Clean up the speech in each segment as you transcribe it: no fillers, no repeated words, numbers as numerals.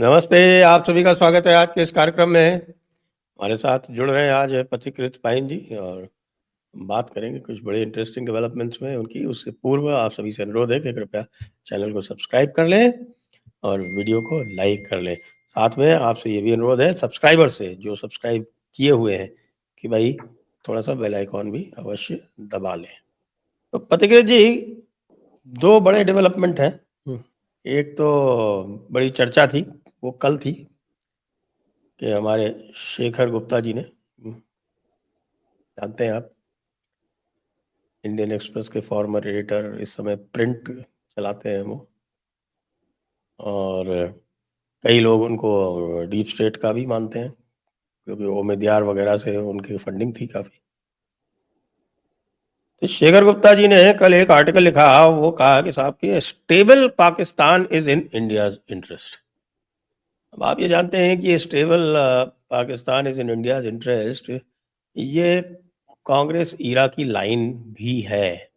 नमस्ते, आप सभी का स्वागत है आज के इस कार्यक्रम में। हमारे साथ जुड़ रहे हैं आज पथिकृत पाइन जी और बात करेंगे कुछ बड़े इंटरेस्टिंग डेवलपमेंट्स में उनकी। उससे पूर्व आप सभी से अनुरोध है कि कृपया चैनल को सब्सक्राइब कर लें और वीडियो को लाइक कर लें। साथ में आपसे ये भी अनुरोध है सब्सक्राइबर से, जो सब्सक्राइब किए हुए हैं, कि भाई थोड़ा-सा बेल आइकॉन भी अवश्य दबा लें। तो पथिकृत जी, 2 बड़े डेवलपमेंट हैं। एक तो बड़ी चर्चा थी, वो कल थी कि हमारे शेखर गुप्ता जी ने, जानते हैं आप, इंडियन एक्सप्रेस के फॉर्मर एडिटर, इस समय प्रिंट चलाते हैं वो, और कई लोग उनको डीप स्टेट का भी मानते हैं क्योंकि ओमिdyar वगैरह से उनकी फंडिंग थी काफ़ी। तो शेखर गुप्ता जी ने कल एक आर्टिकल लिखा, वो कहा कि साहब कि stable Pakistan is in India's interest. अब आप ये जानते हैं कि stable Pakistan is in India's interest, ये कांग्रेस ईरा की लाइन भी है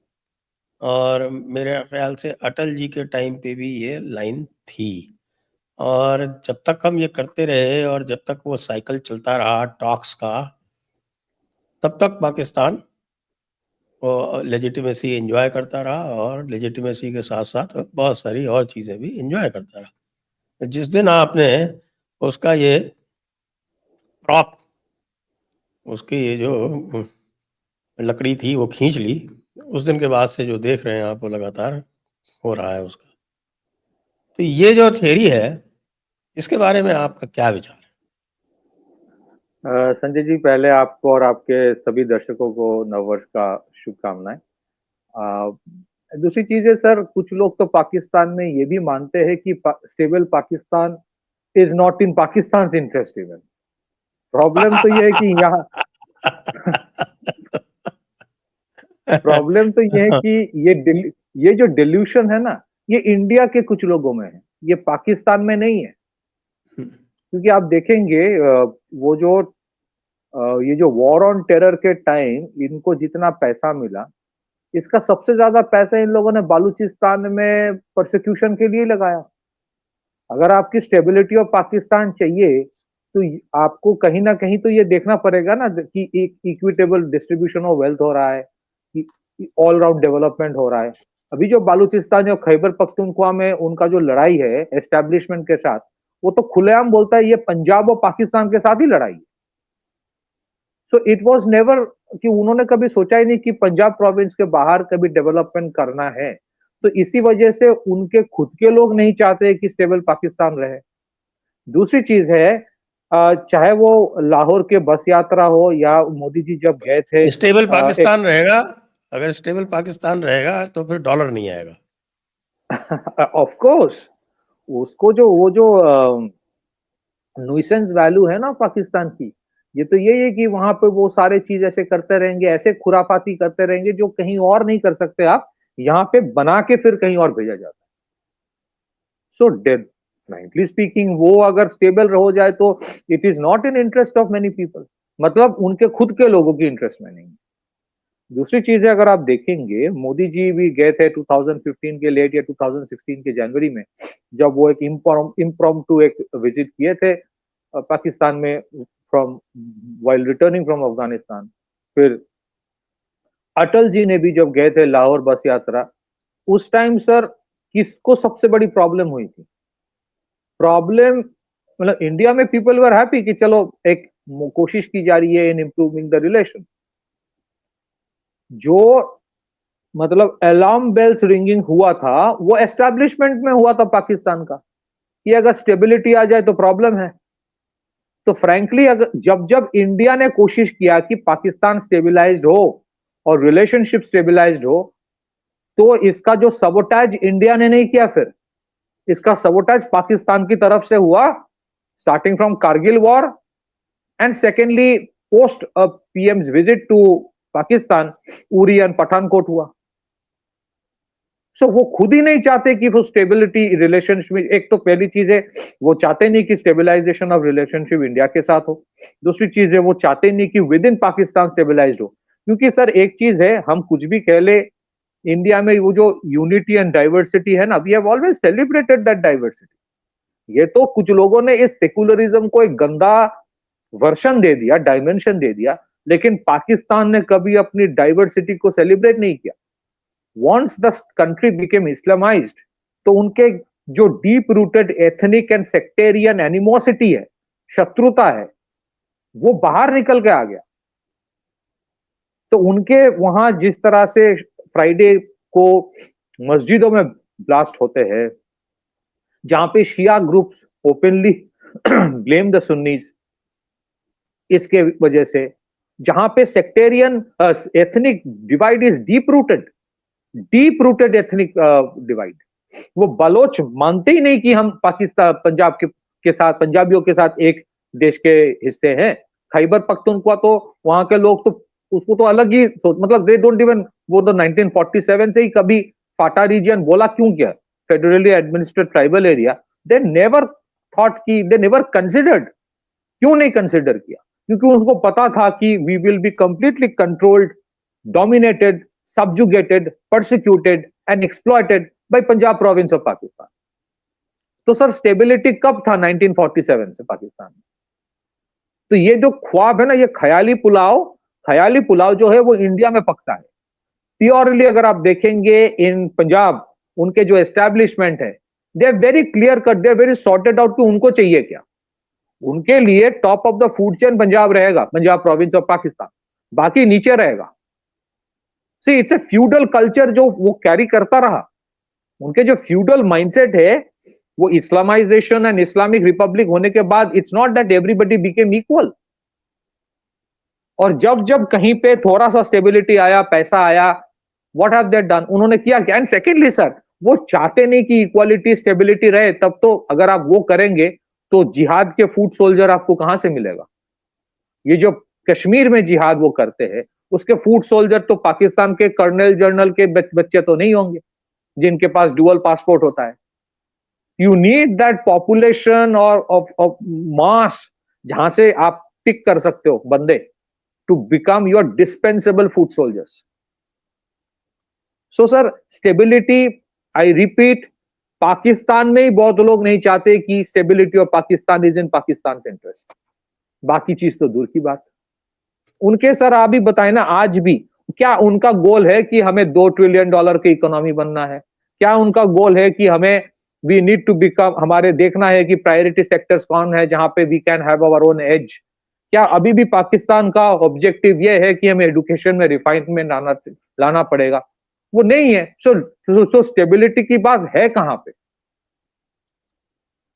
और मेरे ख्याल से अटल जी के टाइम पे भी ये लाइन थी। और जब तक हम ये करते रहे और जब तक वो साइकिल चलता रहा टॉक्स का, तब तक पाकिस्तान वो लेजिटिमेसी एंजॉय करता रहा और लेजिटिमेसी के साथ साथ बहुत सारी और चीज़ें भी एंजॉय करता रहा। जिस दिन आपने उसका ये प्रॉप, उसकी ये जो लकड़ी थी वो खींच ली, उस दिन के बाद से जो देख रहे हैं आप वो लगातार हो रहा है उसका। तो ये जो थ्योरी है, इसके बारे में आपका क्या विचार है? संजय जी, पहले आपको और आपके सभी दर्शकों को नववर्ष का शुभकामनाएं। दूसरी चीज है सर, कुछ लोग तो पाकिस्तान में ये भी मानते हैं कि stable Pakistan is not in Pakistan interest even. Problem तो ये है कि यहाँ प्रॉब्लम तो ये है कि ये जो डिल्यूशन है ना, ये इंडिया के कुछ लोगों में है, ये पाकिस्तान में नहीं है। क्योंकि आप देखेंगे वो जो ये जो वॉर ऑन टेरर के टाइम इनको जितना पैसा मिला, इसका सबसे ज्यादा पैसा इन लोगों ने बालूचिस्तान में प्रोसिक्यूशन के लिए लगाया। अगर आपकी स्टेबिलिटी ऑफ पाकिस्तान चाहिए तो आपको कहीं ना कहीं तो ये देखना पड़ेगा ना कि एक इक्विटेबल डिस्ट्रीब्यूशन ऑफ वेल्थ हो रहा है, कि ऑल राउंड डेवलपमेंट हो रहा है। अभी जो बालूचिस्तान और खैबर पख्तूनख्वा में उनका जो लड़ाई है एस्टेब्लिशमेंट के साथ, वो तो खुलेआम बोलता है ये पंजाब और पाकिस्तान के साथ ही लड़ाई है। सो इट वाज नेवर कि उन्होंने कभी सोचा ही नहीं कि पंजाब प्रोविंस के बाहर कभी डेवलपमेंट करना है। तो इसी वजह से उनके खुद के लोग नहीं चाहते कि स्टेबल पाकिस्तान रहे। दूसरी चीज है, चाहे वो लाहौर के बस यात्रा हो या मोदी जी जब गए थे, स्टेबल एक पाकिस्तान रहेगा, अगर स्टेबल पाकिस्तान रहेगा तो फिर डॉलर नहीं आएगा। ऑफ कोर्स उसको जो वो जो न्यूसेंस वैल्यू है ना पाकिस्तान की, ये तो यही है कि वहां पे वो सारे चीज ऐसे करते रहेंगे, ऐसे खुराफाती करते रहेंगे जो कहीं और नहीं कर सकते आप, यहाँ पे बना के फिर कहीं और भेजा जाता है। सो फ्रैंकली स्पीकिंग, वो अगर स्टेबल हो जाए तो it is not in interest of many people, मतलब उनके खुद के लोगों की इंटरेस्ट में नहीं। दूसरी चीज है, अगर आप देखेंगे मोदी जी भी गए थे 2015 के लेट या 2016 के जनवरी में, जब वो एक इम्प्रॉम्प्टू एक विजिट किए थे पाकिस्तान में, from while returning from Afghanistan. फिर अटल जी ने भी जब गए थे लाहौर बस यात्रा, उस टाइम सर किसको सबसे बड़ी प्रॉब्लम हुई थी? प्रॉब्लम, मतलब इंडिया में पीपल वर हैप्पी कि चलो एक कोशिश की जा रही है इन इम्प्रूविंग द रिलेशन। जो मतलब अलार्म बेल्स रिंगिंग हुआ था वो एस्टैब्लिशमेंट में हुआ था पाकिस्तान का, कि अगर स्टेबिलिटी आ जाए तो प्रॉब्लम है। तो फ्रैंकली अगर जब जब इंडिया ने कोशिश किया कि पाकिस्तान स्टेबिलाइज्ड हो और रिलेशनशिप स्टेबिलाइज्ड हो, तो इसका जो सबोटाज इंडिया ने नहीं किया, फिर इसका सबोटाज पाकिस्तान की तरफ से हुआ, starting from Kargil war and secondly post PMs visit to Pakistan, Uri and Pathankot हुआ। सो वो खुद ही नहीं चाहते कि वो स्टेबिलिटी रिलेशनशिप, एक तो पहली चीज है वो चाहते नहीं कि स्टेबिलाईजेशन ऑफ रिलेशनशिप इंडिया के साथ हो। दूसरी चीज है वो चाहते नहीं कि विद इन पाकिस्तान स्टेबिलाईज हो। क्योंकि सर एक चीज है, हम कुछ भी कह ले, इंडिया में वो जो यूनिटी एंड डाइवर्सिटी है ना, we have always celebrated that diversity. ये तो कुछ लोगों ने इस सेकुलरिज्म को एक गंदा वर्शन दे दिया, डायमेंशन दे दिया, लेकिन पाकिस्तान ने कभी अपनी डाइवर्सिटी को सेलिब्रेट नहीं किया। वॉन्स द कंट्री बिकेम इस्लामाइज्ड, तो उनके जो deep rooted ethnic and sectarian animosity है, शत्रुता है, वो बाहर निकल के आ गया। तो उनके वहां जिस तरह से फ्राइडे को मस्जिदों में ब्लास्ट होते हैं, जहां पे शिया ग्रुप्स ओपनली ब्लेम द सुन्नीज इसके वजह से, जहां पे sectarian ethnic divide is deep rooted ethnic divide. वो बलोच मानते ही नहीं कि हम पाकिस्तान पंजाब के साथ, पंजाबियों के साथ एक देश के हिस्से हैं। खैबर पख्तूनख्वा तो वहां के लोग तो उसको तो अलग ही मतलब दे डोंट इवन, वो तो 1947 से ही कभी फाटा रीजन बोला क्यों क्या, federally administrated tribal area, they never thought की, दे नेवर कंसिडर्ड। क्यों नहीं कंसिडर किया? क्योंकि उनको पता था कि we will be completely controlled, dominated, subjugated, persecuted and exploited by Punjab province of Pakistan. तो सर स्टेबिलिटी कब था 1947 से पाकिस्तान में? तो ये जो ख्वाब है ना, ये ख्याली पुलाव जो है वो इंडिया में पकता है प्योरली। अगर आप देखेंगे इन पंजाब, उनके जो एस्टैब्लिशमेंट है, they are very clear cut, they are very sorted out कि उनको चाहिए क्या। उनके लिए top of the food chain Punjab रहेगा, पंजाब प्रोविंस ऑफ पाकिस्तान, बाकी नीचे रहेगा। See it's a feudal culture जो वो कैरी करता रहा। उनके जो फ्यूडल माइंडसेट है, वो इस्लामाइजेशन एंड इस्लामिक रिपब्लिक होने के बाद it's not that everybody became equal. और जब जब कहीं पे थोड़ा सा स्टेबिलिटी आया, पैसा आया, व्हाट हैव दे डन, उन्होंने किया क्या? एंड सेकेंडली सर, वो चाहते नहीं कि इक्वालिटी स्टेबिलिटी रहे, तब तो अगर आप वो करेंगे तो जिहाद के फूट सोल्जर आपको कहां से मिलेगा? ये जो कश्मीर में जिहाद वो करते हैं, उसके फूट सोल्जर तो पाकिस्तान के कर्नल जनरल के बच्चे तो नहीं होंगे जिनके पास डुअल पासपोर्ट होता है। यू नीड दैट पॉपुलेशन और ऑफ मास जहां से आप पिक कर सकते हो बंदे to become your dispensable foot soldiers. So sir stability, I repeat, Pakistan में ही बहुत लोग नहीं चाहते कि stability of Pakistan is in Pakistan interest. बाकी चीज तो दूर की बात। उनके सर आप भी बताए ना, आज भी क्या उनका गोल है कि हमें $2 ट्रिलियन की इकोनॉमी बनना है? क्या उनका गोल है कि हमें वी नीड टू बिकम, हमारे देखना है कि प्रायोरिटी सेक्टर्स कौन है जहां पे we can have our own edge? क्या अभी भी पाकिस्तान का ऑब्जेक्टिव ये है कि हमें एजुकेशन में रिफाइनमेंट लाना पड़ेगा? वो नहीं है। सो स्टेबिलिटी की बात है कहां पे?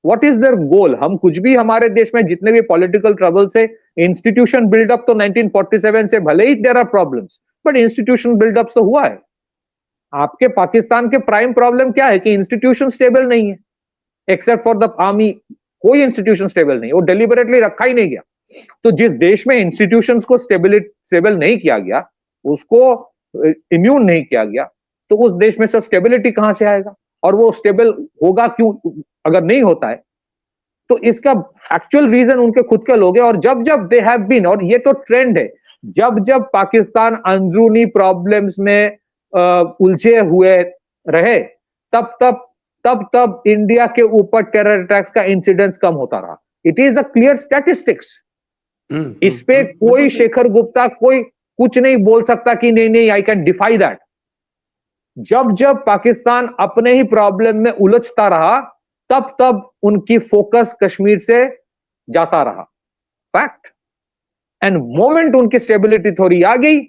What is their goal? हम कुछ भी, हमारे देश में जितने भी पॉलिटिकल ट्रबल से इंस्टीट्यूशन बिल्डअप तो 1947 से भले ही there are problems, but institution buildup तो हुआ है। आपके पाकिस्तान के प्राइम प्रॉब्लम क्या है कि इंस्टीट्यूशन स्टेबल नहीं है, एक्सेप्ट फॉर द आर्मी। कोई इंस्टीट्यूशन स्टेबल नहीं, वो डेलिबरेटली रखा ही नहीं गया। तो जिस देश में इंस्टीट्यूशंस को स्टेबल नहीं किया गया, उसको इम्यून नहीं किया गया, तो उस देश में सर स्टेबिलिटी कहां से आएगा? और वो स्टेबल होगा क्यों अगर नहीं होता है? तो इसका एक्चुअल रीजन उनके खुद के लोग हैं। और जब जब दे हैव बीन, और ये तो ट्रेंड है, जब जब पाकिस्तान अंदरूनी प्रॉब्लम्स में उलझे हुए रहे, तब इंडिया के ऊपर टेरर अटैक्स का इंसिडेंस कम होता रहा। It is the clear statistics. इस पे कोई शेखर गुप्ता कोई कुछ नहीं बोल सकता कि नहीं नहीं, आई कैन डिफाई दैट। जब जब पाकिस्तान अपने ही प्रॉब्लम में उलझता रहा, तब उनकी फोकस कश्मीर से जाता रहा। फैक्ट। एंड मोमेंट उनकी स्टेबिलिटी थोड़ी आ गई,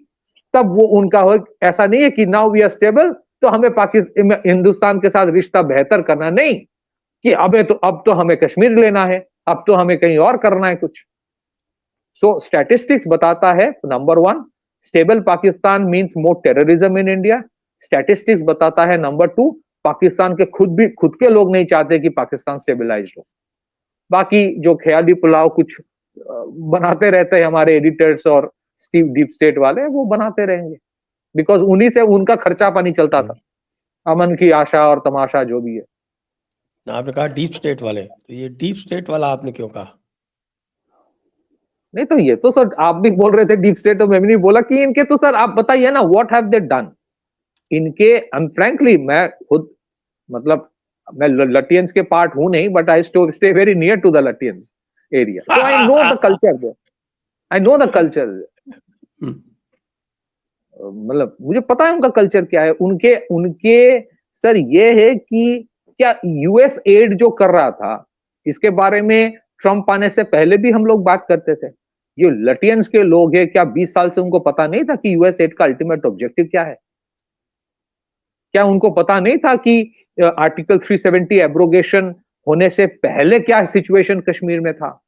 तब वो उनका हो, ऐसा नहीं है कि नाउ वी आर स्टेबल तो हमें पाकिस्तान हिंदुस्तान के साथ रिश्ता बेहतर करना, नहीं कि अब तो हमें कश्मीर लेना है, अब तो हमें कहीं और करना है कुछ। सो स्टैटिस्टिक्स बताता है, number 1, stable Pakistan means more terrorism in India. Statistics बताता है नंबर 2, पाकिस्तान के खुद के लोग नहीं चाहते कि पाकिस्तान स्टेबलाइज्ड हो। बाकी जो ख्याली पुलाव कुछ बनाते रहते हैं हमारे एडिटर्स और डीप स्टेट वाले, वो बनाते रहेंगे, बिकॉज उन्हीं से उनका खर्चा पानी चलता था, अमन की आशा और तमाशा जो भी है। आपने कहा डीप स्टेट वाले, तो ये डीप स्टेट वाला आपने क्यों कहा? नहीं तो ये तो सर आप भी बोल रहे थे डीप स्टेट, तो मैं भी नहीं बोला कि इनके, तो सर आप बताइए ना, व्हाट हैव दे डन इनके। फ्रैंकली मैं खुद मतलब मैं लटियंस के पार्ट हूं नहीं, but I stay very near to the Lutyens area, so I know the culture, I know the culture. मतलब मुझे पता है उनका कल्चर क्या है। उनके उनके सर ये है कि क्या यूएस एड जो कर रहा था, इसके बारे में ट्रंप आने से पहले भी हम लोग बात करते थे। ये लटियंस के लोग हैं, क्या 20 साल से उनको पता नहीं था कि यूएस एड का अल्टीमेट ऑब्जेक्टिव क्या है? क्या उनको पता नहीं था कि आर्टिकल 370 एब्रोगेशन होने से पहले क्या सिचुएशन कश्मीर में था?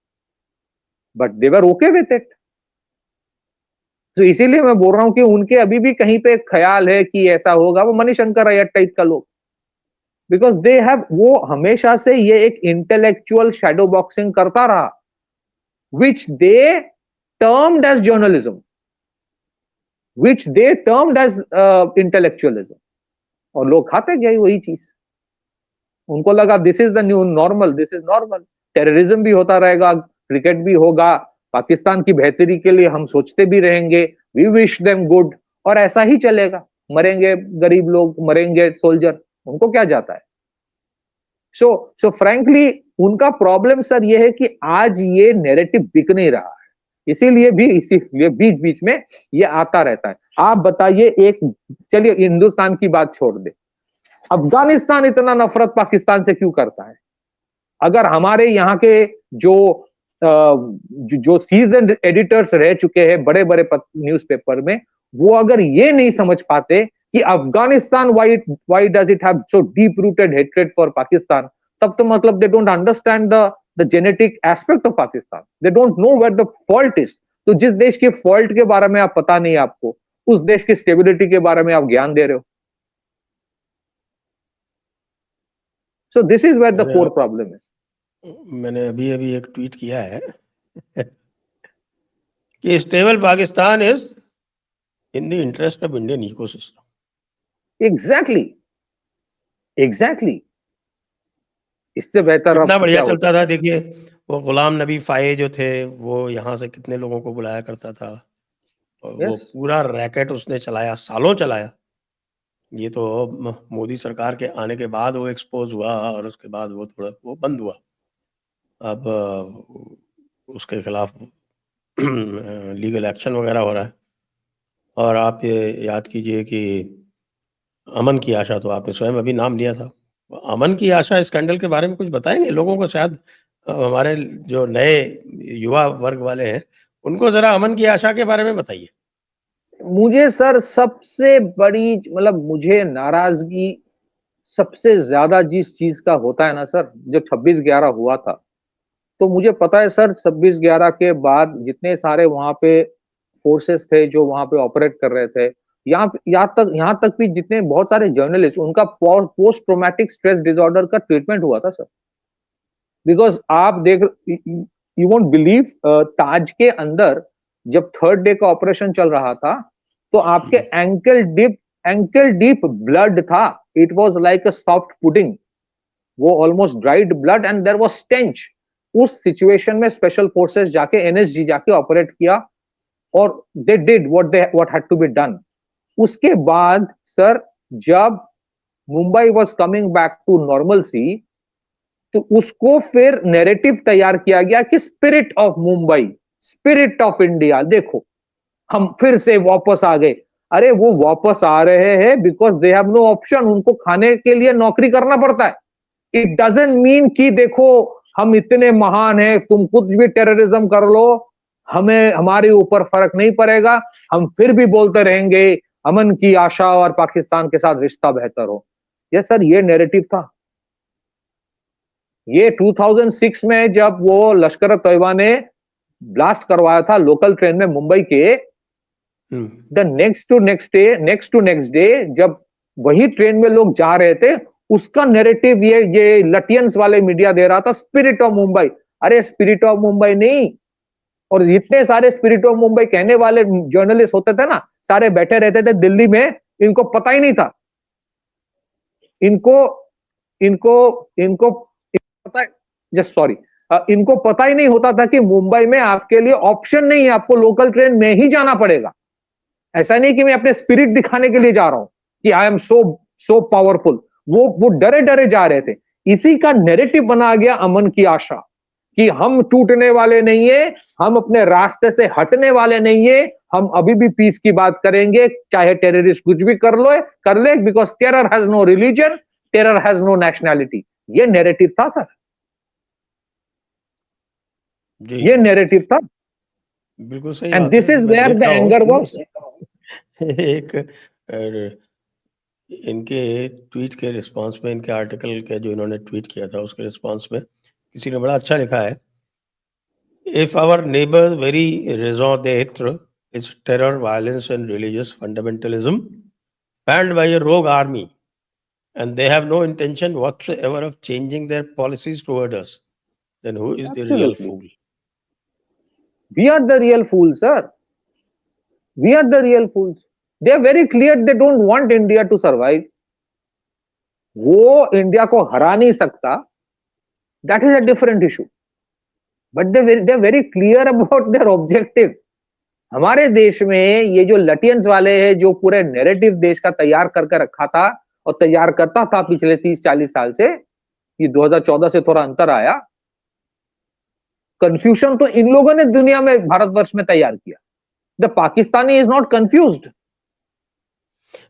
But they were okay with it. तो इसीलिए मैं बोल रहा हूं कि उनके अभी भी कहीं पे ख्याल है कि ऐसा होगा, वो मणिशंकर अय्यर टाइप का लोग, बिकॉज दे हैव, वो हमेशा से ये एक इंटेलेक्चुअल शैडो बॉक्सिंग करता रहा, विच दे टर्म्ड एज जर्नलिज्म, विच दे टर्म्ड एज इंटेलेक्चुअलिज्म, और लोग खाते गए वही चीज। उनको लगा this is the new normal, this is normal, terrorism भी होता रहेगा, क्रिकेट भी होगा, पाकिस्तान की बेहतरी के लिए हम सोचते भी रहेंगे, वी विश देम गुड, और ऐसा ही चलेगा। मरेंगे गरीब लोग, मरेंगे सोल्जर, उनको क्या जाता है। सो फ्रैंकली उनका प्रॉब्लम सर ये है कि आज ये नैरेटिव बिक नहीं रहा है, इसीलिए बीच बीच में ये आता रहता है। आप बताइए, एक, चलिए हिंदुस्तान की बात छोड़ दे, अफगानिस्तान इतना नफरत पाकिस्तान से क्यों करता है? अगर हमारे यहाँ के जो सीजन एडिटर्स रह चुके हैं बड़े बड़े न्यूज़पेपर में, वो अगर ये नहीं समझ पाते कि Afghanistan why does it have so deep rooted hatred for Pakistan, तब तो मतलब they don't understand the genetic aspect of Pakistan, they don't know where the fault is. तो जिस देश के फॉल्ट के बारे में आप पता नहीं आपको, उस देश की स्टेबिलिटी के बारे में आप ज्ञान दे रहे हो। So this is where the core problem is. मैंने अभी अभी एक ट्वीट किया है कि stable Pakistan is in the interest of Indian ecosystem. Exactly इससे बेहतर कितना बढ़िया चलता था। देखिए वो गुलाम नबी फाये जो थे, वो यहाँ से कितने लोगों को बुलाया करता था, और वो पूरा रैकेट उसने चलाया, सालों चलाया। ये तो मोदी सरकार के आने के बाद वो एक्सपोज हुआ, और उसके बाद वो थोड़ा वो बंद हुआ। अब उसके खिलाफ लीगल एक्शन वगैरह हो रहा है। और आप ये याद कीजिए कि अमन की आशा, तो आपने स्वयं अभी नाम लिया था, अमन की आशा स्कैंडल के बारे में कुछ बताएंगे लोगों को? शायद हमारे जो नए युवा वर्ग वाले हैं उनको जरा अमन की आशा के बारे में बताइए। मुझे सर सबसे बड़ी, मतलब मुझे नाराजगी सबसे ज्यादा जिस चीज का होता है ना सर, जब 26/11 हुआ था, तो मुझे पता है सर 26/11 के बाद जितने सारे वहां पे फोर्सेस थे जो वहां पे ऑपरेट कर रहे थे, यहाँ तक भी जितने बहुत सारे जर्नलिस्ट, उनका पोस्ट ट्रोमैटिक स्ट्रेस डिसऑर्डर का ट्रीटमेंट हुआ था सर। बिकॉज आप देख, यू वोंट बिलीव, ताज के अंदर जब 3rd डे का ऑपरेशन चल रहा था, तो आपके एंकल डीप ब्लड था। It was like a soft pudding, वो almost dried blood, and there was stench. उस सिचुएशन में स्पेशल फोर्सेस जाके, एनएसजी जाके ऑपरेट किया, और they did what had to be done. उसके बाद सर जब Mumbai was coming back to normalcy, तो उसको फिर नैरेटिव तैयार किया गया कि spirit of Mumbai, spirit of India, देखो हम फिर से वापस आ गए। अरे वो वापस आ रहे हैं because they have no option, उनको खाने के लिए नौकरी करना पड़ता है। इट डजंट मीन कि देखो हम इतने महान हैं, तुम कुछ भी टेररिज्म कर लो, हमें हमारे ऊपर फर्क नहीं पड़ेगा, हम फिर भी बोलते रहेंगे अमन की आशा और पाकिस्तान के साथ रिश्ता बेहतर हो। ये सर ये नैरेटिव था। ये 2006 में जब वो लश्कर तैयबा ने ब्लास्ट करवाया था लोकल ट्रेन में मुंबई के, the next to next day जब वही ट्रेन में लोग जा रहे थे, उसका नैरेटिव ये लटियंस वाले मीडिया दे रहा था, स्पिरिट ऑफ मुंबई। अरे स्पिरिट ऑफ मुंबई नहीं, और इतने सारे स्पिरिट ऑफ मुंबई कहने वाले जर्नलिस्ट होते थे ना, सारे बैठे रहते थे दिल्ली में, इनको पता ही नहीं था, इनको पता, जस्ट सॉरी, इनको पता ही नहीं होता था कि मुंबई में आपके लिए ऑप्शन नहीं है, आपको लोकल ट्रेन में ही जाना पड़ेगा। ऐसा नहीं कि मैं अपने स्पिरिट दिखाने के लिए जा रहा हूं कि आई एम सो पावरफुल। वो डरे डरे जा रहे थे। इसी का नैरेटिव बना गया अमन की आशा कि हम टूटने वाले नहीं है, हम अपने रास्ते से हटने वाले नहीं है, हम अभी भी पीस की बात करेंगे, चाहे टेररिस्ट कुछ भी कर ले, because terror has no religion, terror has no nationality. ये नैरेटिव था सर, जी ये नैरेटिव था, बिल्कुल सही एंड बात दिस है। इज मैं वेयर देख द रहा हूँ एंगर वाज। कि एक इनके ट्वीट के रिस्पांस में, इनके आर्टिकल के जो इन्होंने ट्वीट किया था उसके रिस्पांस में किसी ने बड़ा अच्छा लिखा है, if our neighbours very raison d'être is terror, violence and religious fundamentalism fanned by a rogue army and they have no intention whatsoever of changing their policies toward us, then who is the real Absolutely. fool? We are the real fools, sir. We are the real fools. They are very clear they don't want India to survive. वो India को हरा नहीं सकता, that is a different issue, but they very clear about their objective. हमारे देश में ये जो लटियंस वाले हैं, जो पूरे नैरेटिव देश का तैयार करके रखा था और तैयार करता था पिछले 30-40 साल से, ये 2014 से थोड़ा अंतर आया। कंफ्यूजन तो इन लोगों ने दुनिया में, भारतवर्ष में तैयार किया। The Pakistani is not confused.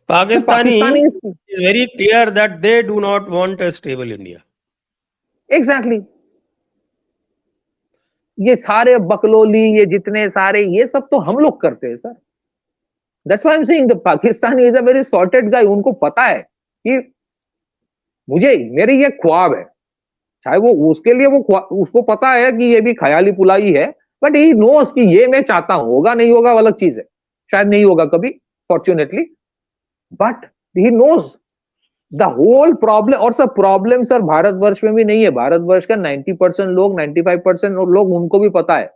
Pakistani Pakistani is very clear that they do not want a stable India. Exactly ये सारे बकलोली, ये जितने सारे, ये सब तो हम लोग करते हैं sir. That's why I am saying the Pakistani is a very sorted guy. उनको पता है कि मेरी ये ख्वाब है, चाहे वो उसके लिए वो उसको पता है कि ये भी ख्याली पुलाई है, बट ही नोस कि ये मैं चाहता हूं, होगा नहीं होगा अलग चीज है, शायद नहीं होगा कभी fortunately, but he knows the whole problem. और सर प्रॉब्लम सर भारतवर्ष में भी नहीं है, भारतवर्ष का 90% लोग, 95% लोग, उनको भी पता है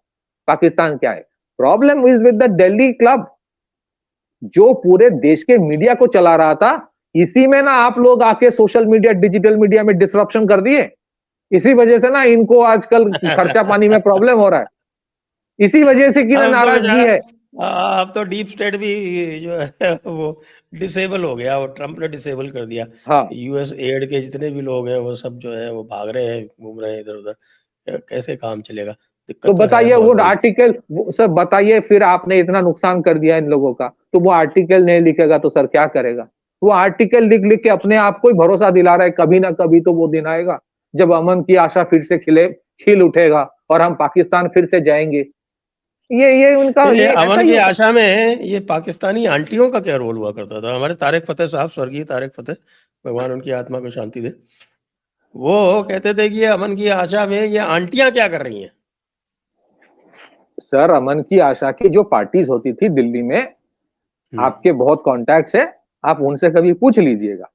पाकिस्तान क्या है। Problem is with the Delhi club, जो पूरे देश के मीडिया को चला रहा था। इसी में ना आप लोग आके सोशल मीडिया, डिजिटल मीडिया में डिसरप्शन कर दिए। इसी वजह से ना इनको आजकल खर्चा पानी में प्रॉब्लम हो रहा है, इसी वजह से कि ना अब तो नाराजगी बेचारा, है। अब तो डीप स्टेट भी जो है वो डिसेबल हो गया, वो ट्रम्प ने डिसेबल कर दिया। हाँ, यूएस एड के जितने भी लोग हैं वो सब जो है वो भाग रहे हैं, घूम रहे हैं इधर उधर। कैसे काम चलेगा? तो दिक्कत तो है बताइए बहुत वो बड़ी। आर्टिकल, सर बताइए, फिर आपने इतना नुकसान कर दिया इन लोगों का, तो वो आर्टिकल नहीं लिखेगा तो सर क्या करेगा? वो आर्टिकल लिख लिख के अपने आप को ही भरोसा दिला रहा है, कभी ना कभी तो वो दिन आएगा जब अमन की आशा फिर से खिल उठेगा और हम पाकिस्तान फिर से जाएंगे। ये उनका, ये ये ऐसा अमन ही की होता। आशा में ये पाकिस्तानी आंटियों का क्या रोल हुआ करता था? हमारे तारिक फतेह साहब, स्वर्गीय तारिक फतेह, भगवान उनकी आत्मा को शांति दे, वो कहते थे कि ये अमन की आशा में ये आंटियां क्या कर रही हैं? सर अमन की आशा की जो पार्टीज होती थी दिल्ली में, आपके बहुत कॉन्टैक्ट्स है, आप उनसे कभी पूछ लीजिएगा।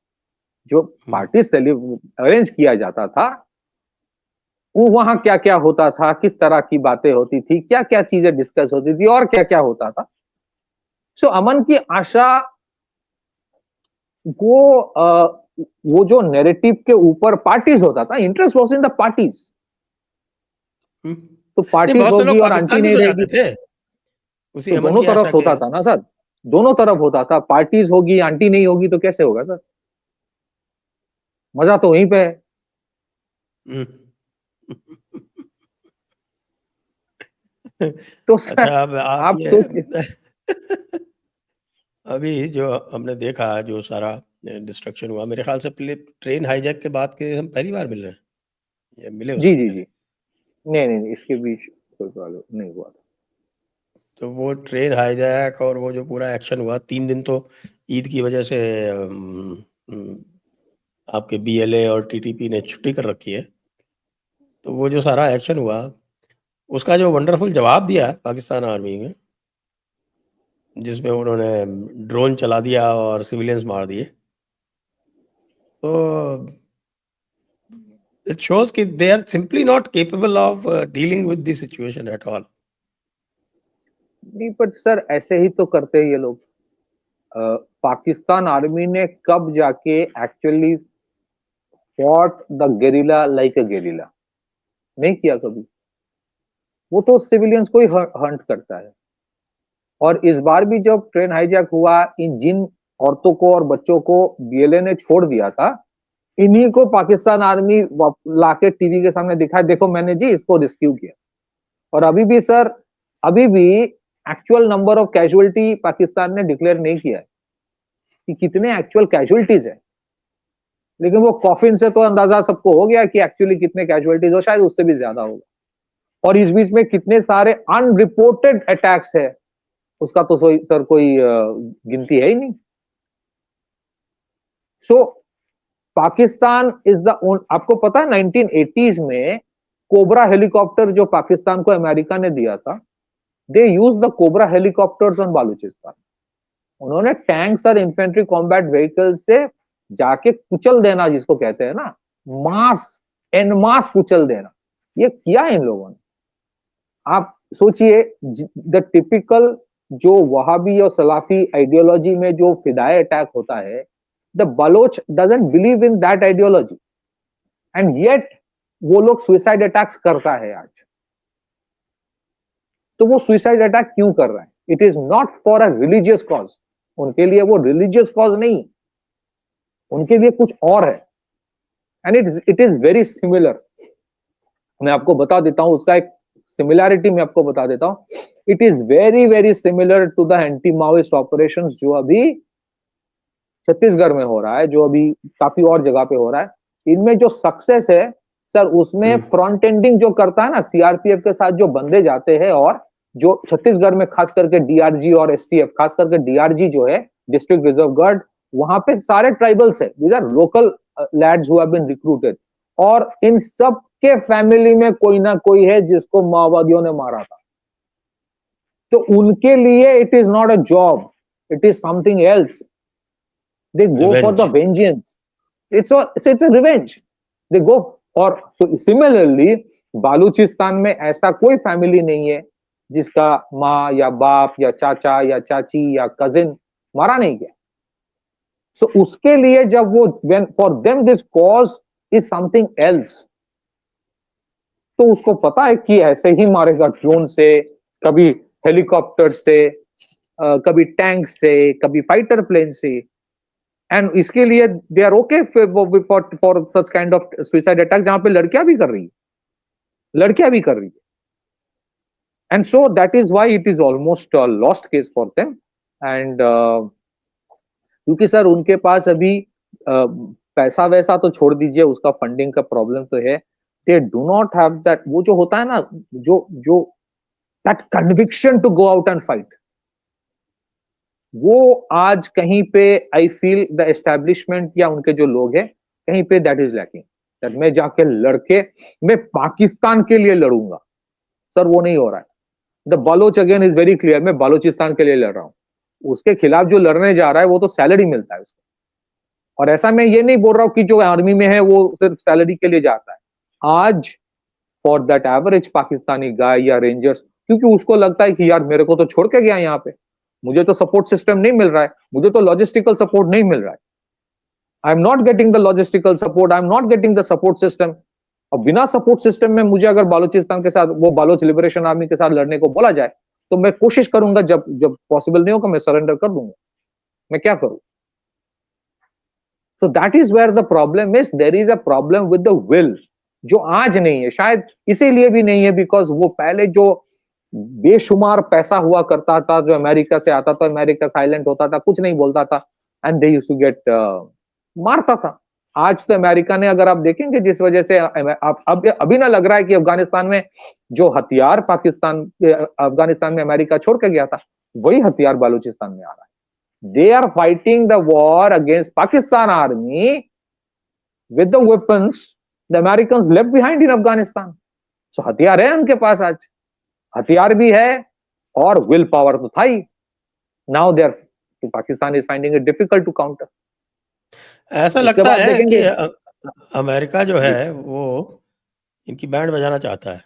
जो पार्टी अरेंज किया जाता था, वो वहां क्या क्या होता था, किस तरह की बातें होती थी, क्या क्या चीजें डिस्कस होती थी और क्या क्या होता था। सो अमन की आशा वो जो नैरेटिव के ऊपर पार्टीज होता था, interest was in the parties. तो नहीं, पार्टीज बहुत से होगी लोग और आंटी पाकिस्तान भी नहीं तो रहेगी, जाते थे उसी तो अमन दोनों की आशा तरफ के। होता था ना सर, दोनों तरफ होता था। पार्टीज होगी, आंटी नहीं होगी तो कैसे होगा सर? मजा तो वहीं पे है। हम्म। तो सर अच्छा, अब आप आप ये सोचिए। अभी जो हमने देखा, जो सारा डिस्ट्रक्शन हुआ, मेरे ख्याल से ट्रेन हाईजैक के बाद के हम पहली बार मिल रहे हैं, ये मिले जी उससे जी पहले? जी, नहीं नहीं नहीं, इसके बीच कोई प्रॉब्लम नहीं हुआ था। तो वो ट्रेन हाईजैक और वो जो पूरा एक्शन हुआ 3 दिन, तो ईद की वजह से आपके बीएलए और टीटीपी ने छुट्टी कर रखी है। तो वो जो सारा एक्शन हुआ, उसका जो वंडरफुल जवाब दिया पाकिस्तान आर्मी ने, जिसमें उन्होंने ड्रोन चला दिया और सिविलियंस मार दिए, तो इट शोज कि they are simply not capable of dealing with the situation at all. नहीं पर सर ऐसे ही तो करते हैं ये लोग। पाकिस्तान आर्मी ने कब जाके actually fought the guerrilla like a guerrilla? नहीं किया कभी। वो तो सिविलियंस को ही हंट करता है। और इस बार भी जब ट्रेन हाईजैक हुआ, इन जिन औरतों को और बच्चों को बीएलए ने छोड़ दिया था, इन्हीं को पाकिस्तान आर्मी लाके टीवी के सामने दिखाया, देखो मैंने जी इसको रेस्क्यू किया। और अभी भी सर, अभी भी actual number of casualty Pakistan ने डिक्लेयर नहीं किया है कि कितने एक्चुअल कैजुअलिटीज है, लेकिन वो कॉफिन से तो अंदाजा सबको हो गया कि एक्चुअली कितने कैजुअलिटीज हो, शायद उससे भी ज्यादा होगा। और इस बीच में कितने सारे अनरिपोर्टेड अटैक्स है, उसका तो सर कोई गिनती है ही नहीं। सो पाकिस्तान इज द, आपको पता है 1980s में कोबरा हेलीकॉप्टर जो पाकिस्तान को अमेरिका ने दिया था, they use the cobra helicopters on Balochistan. उन्होंने टैंक्स और इन्फेंट्री कॉम्बैट व्हीकल से जाके कुचल देना, जिसको कहते हैं ना मास, एन मास कुचल देना, ये किया इन लोगों ने। आप सोचिए, द टिपिकल जो वहाबी और सलाफी आइडियोलॉजी में जो फिदाई अटैक होता है, the Baloch doesn't believe in that ideology, and yet वो लोग सुइसाइड अटैक्स करता है आज। तो वो सुइसाइड अटैक क्यों कर रहा है? It is not for a religious cause, उनके लिए वो रिलीजियस कॉज नहीं, उनके लिए कुछ और है। And it is very similar. मैं आपको बता देता हूं उसका एक सिमिलैरिटी, मैं आपको बता देता हूं। It is very very similar to the anti Maoist operations जो अभी छत्तीसगढ़ में हो रहा है, जो अभी काफी और जगह पे हो रहा है। इनमें जो सक्सेस है सर, उसमें फ्रंट एंडिंग जो करता है ना सीआरपीएफ के साथ जो बंदे जाते हैं, और जो छत्तीसगढ़ में खास करके डीआरजी और एसटीएफ, खास करके डीआरजी जो है डिस्ट्रिक्ट रिजर्व गार्ड, वहां पे सारे ट्राइबल्स है, these are local lads who have been recruited. और इन सब के फैमिली में कोई ना कोई है जिसको माओवादियों ने मारा था। तो उनके लिए it is not a job, it is something else. They go for the vengeance. It's a revenge. They go, और so similarly बालूचिस्तान में ऐसा कोई फैमिली नहीं है जिसका माँ या बाप या चाचा या चाची या कजिन मारा नहीं गया। सो उसके लिए जब वो, when for them this cause is something else, तो उसको पता है कि ऐसे ही मारेगा, ड्रोन से, कभी हेलीकॉप्टर से, कभी टैंक से, कभी फाइटर प्लेन से। एंड इसके लिए they are okay for such kind of suicide attack, जहां पे लड़कियां भी कर रही है। And so that is why it is almost lost case for them. And क्योंकि सर उनके पास अभी पैसा वैसा तो छोड़ दीजिए, उसका फंडिंग का प्रॉब्लम तो है। They do not have that, वो जो होता है ना, जो that conviction to go out and fight, वो आज कहीं पे आई फील द एस्टैब्लिशमेंट या उनके जो लोग हैं कहीं पे दैट इज लैकिंग, दैट मैं जाके लड़के मैं पाकिस्तान के लिए लड़ूंगा। सर वो नहीं हो रहा है। The Baloch again is very clear, मैं बलोचिस्तान के लिए लड़ रहा हूं। उसके खिलाफ जो लड़ने जा रहा है वो तो सैलरी मिलता है उसको। और ऐसा मैं ये नहीं बोल रहा हूं कि जो आर्मी में है वो सिर्फ सैलरी के लिए जाता है। आज फॉर दैट एवरेज पाकिस्तानी गाय या रेंजर्स, क्योंकि उसको लगता है कि यार मेरे को तो छोड़ के गया यहाँ पे, मुझे तो सपोर्ट सिस्टम नहीं मिल रहा है, मुझे तो लॉजिस्टिकल सपोर्ट नहीं मिल रहा है, आई am not getting the logistical support, I am not getting the support system. और बिना सपोर्ट सिस्टम में मुझे अगर बालूचिस्तान के साथ, वो बालोच लिबरेशन आर्मी के साथ लड़ने को बोला जाए, तो मैं कोशिश करूंगा, जब जब पॉसिबल नहीं होगा मैं सरेंडर कर दूंगा। मैं क्या करूं? So that is where the problem is. There is a problem with the will, जो आज नहीं है, शायद इसीलिए भी नहीं है बिकॉज वो पहले जो बेशुमार पैसा हुआ करता था जो अमेरिका से आता था, अमेरिका साइलेंट होता था, कुछ नहीं बोलता था, and they used to get मारता था। आज तो अमेरिका ने, अगर आप देखेंगे जिस वजह से अब अभी ना लग रहा है कि अफगानिस्तान में जो हथियार अफगानिस्तान में अमेरिका छोड़ के गया था, वही हथियार बालूचिस्तान में आ रहा है। They are fighting the war against Pakistan army with the weapons the Americans left behind in Afghanistan. So हथियार है उनके पास, आज हथियार भी है और विल पावर तो था ही। Now they are, Pakistan is finding it difficult to counter. ऐसा लगता है कि अमेरिका जो है वो इनकी बैंड बजाना चाहता है,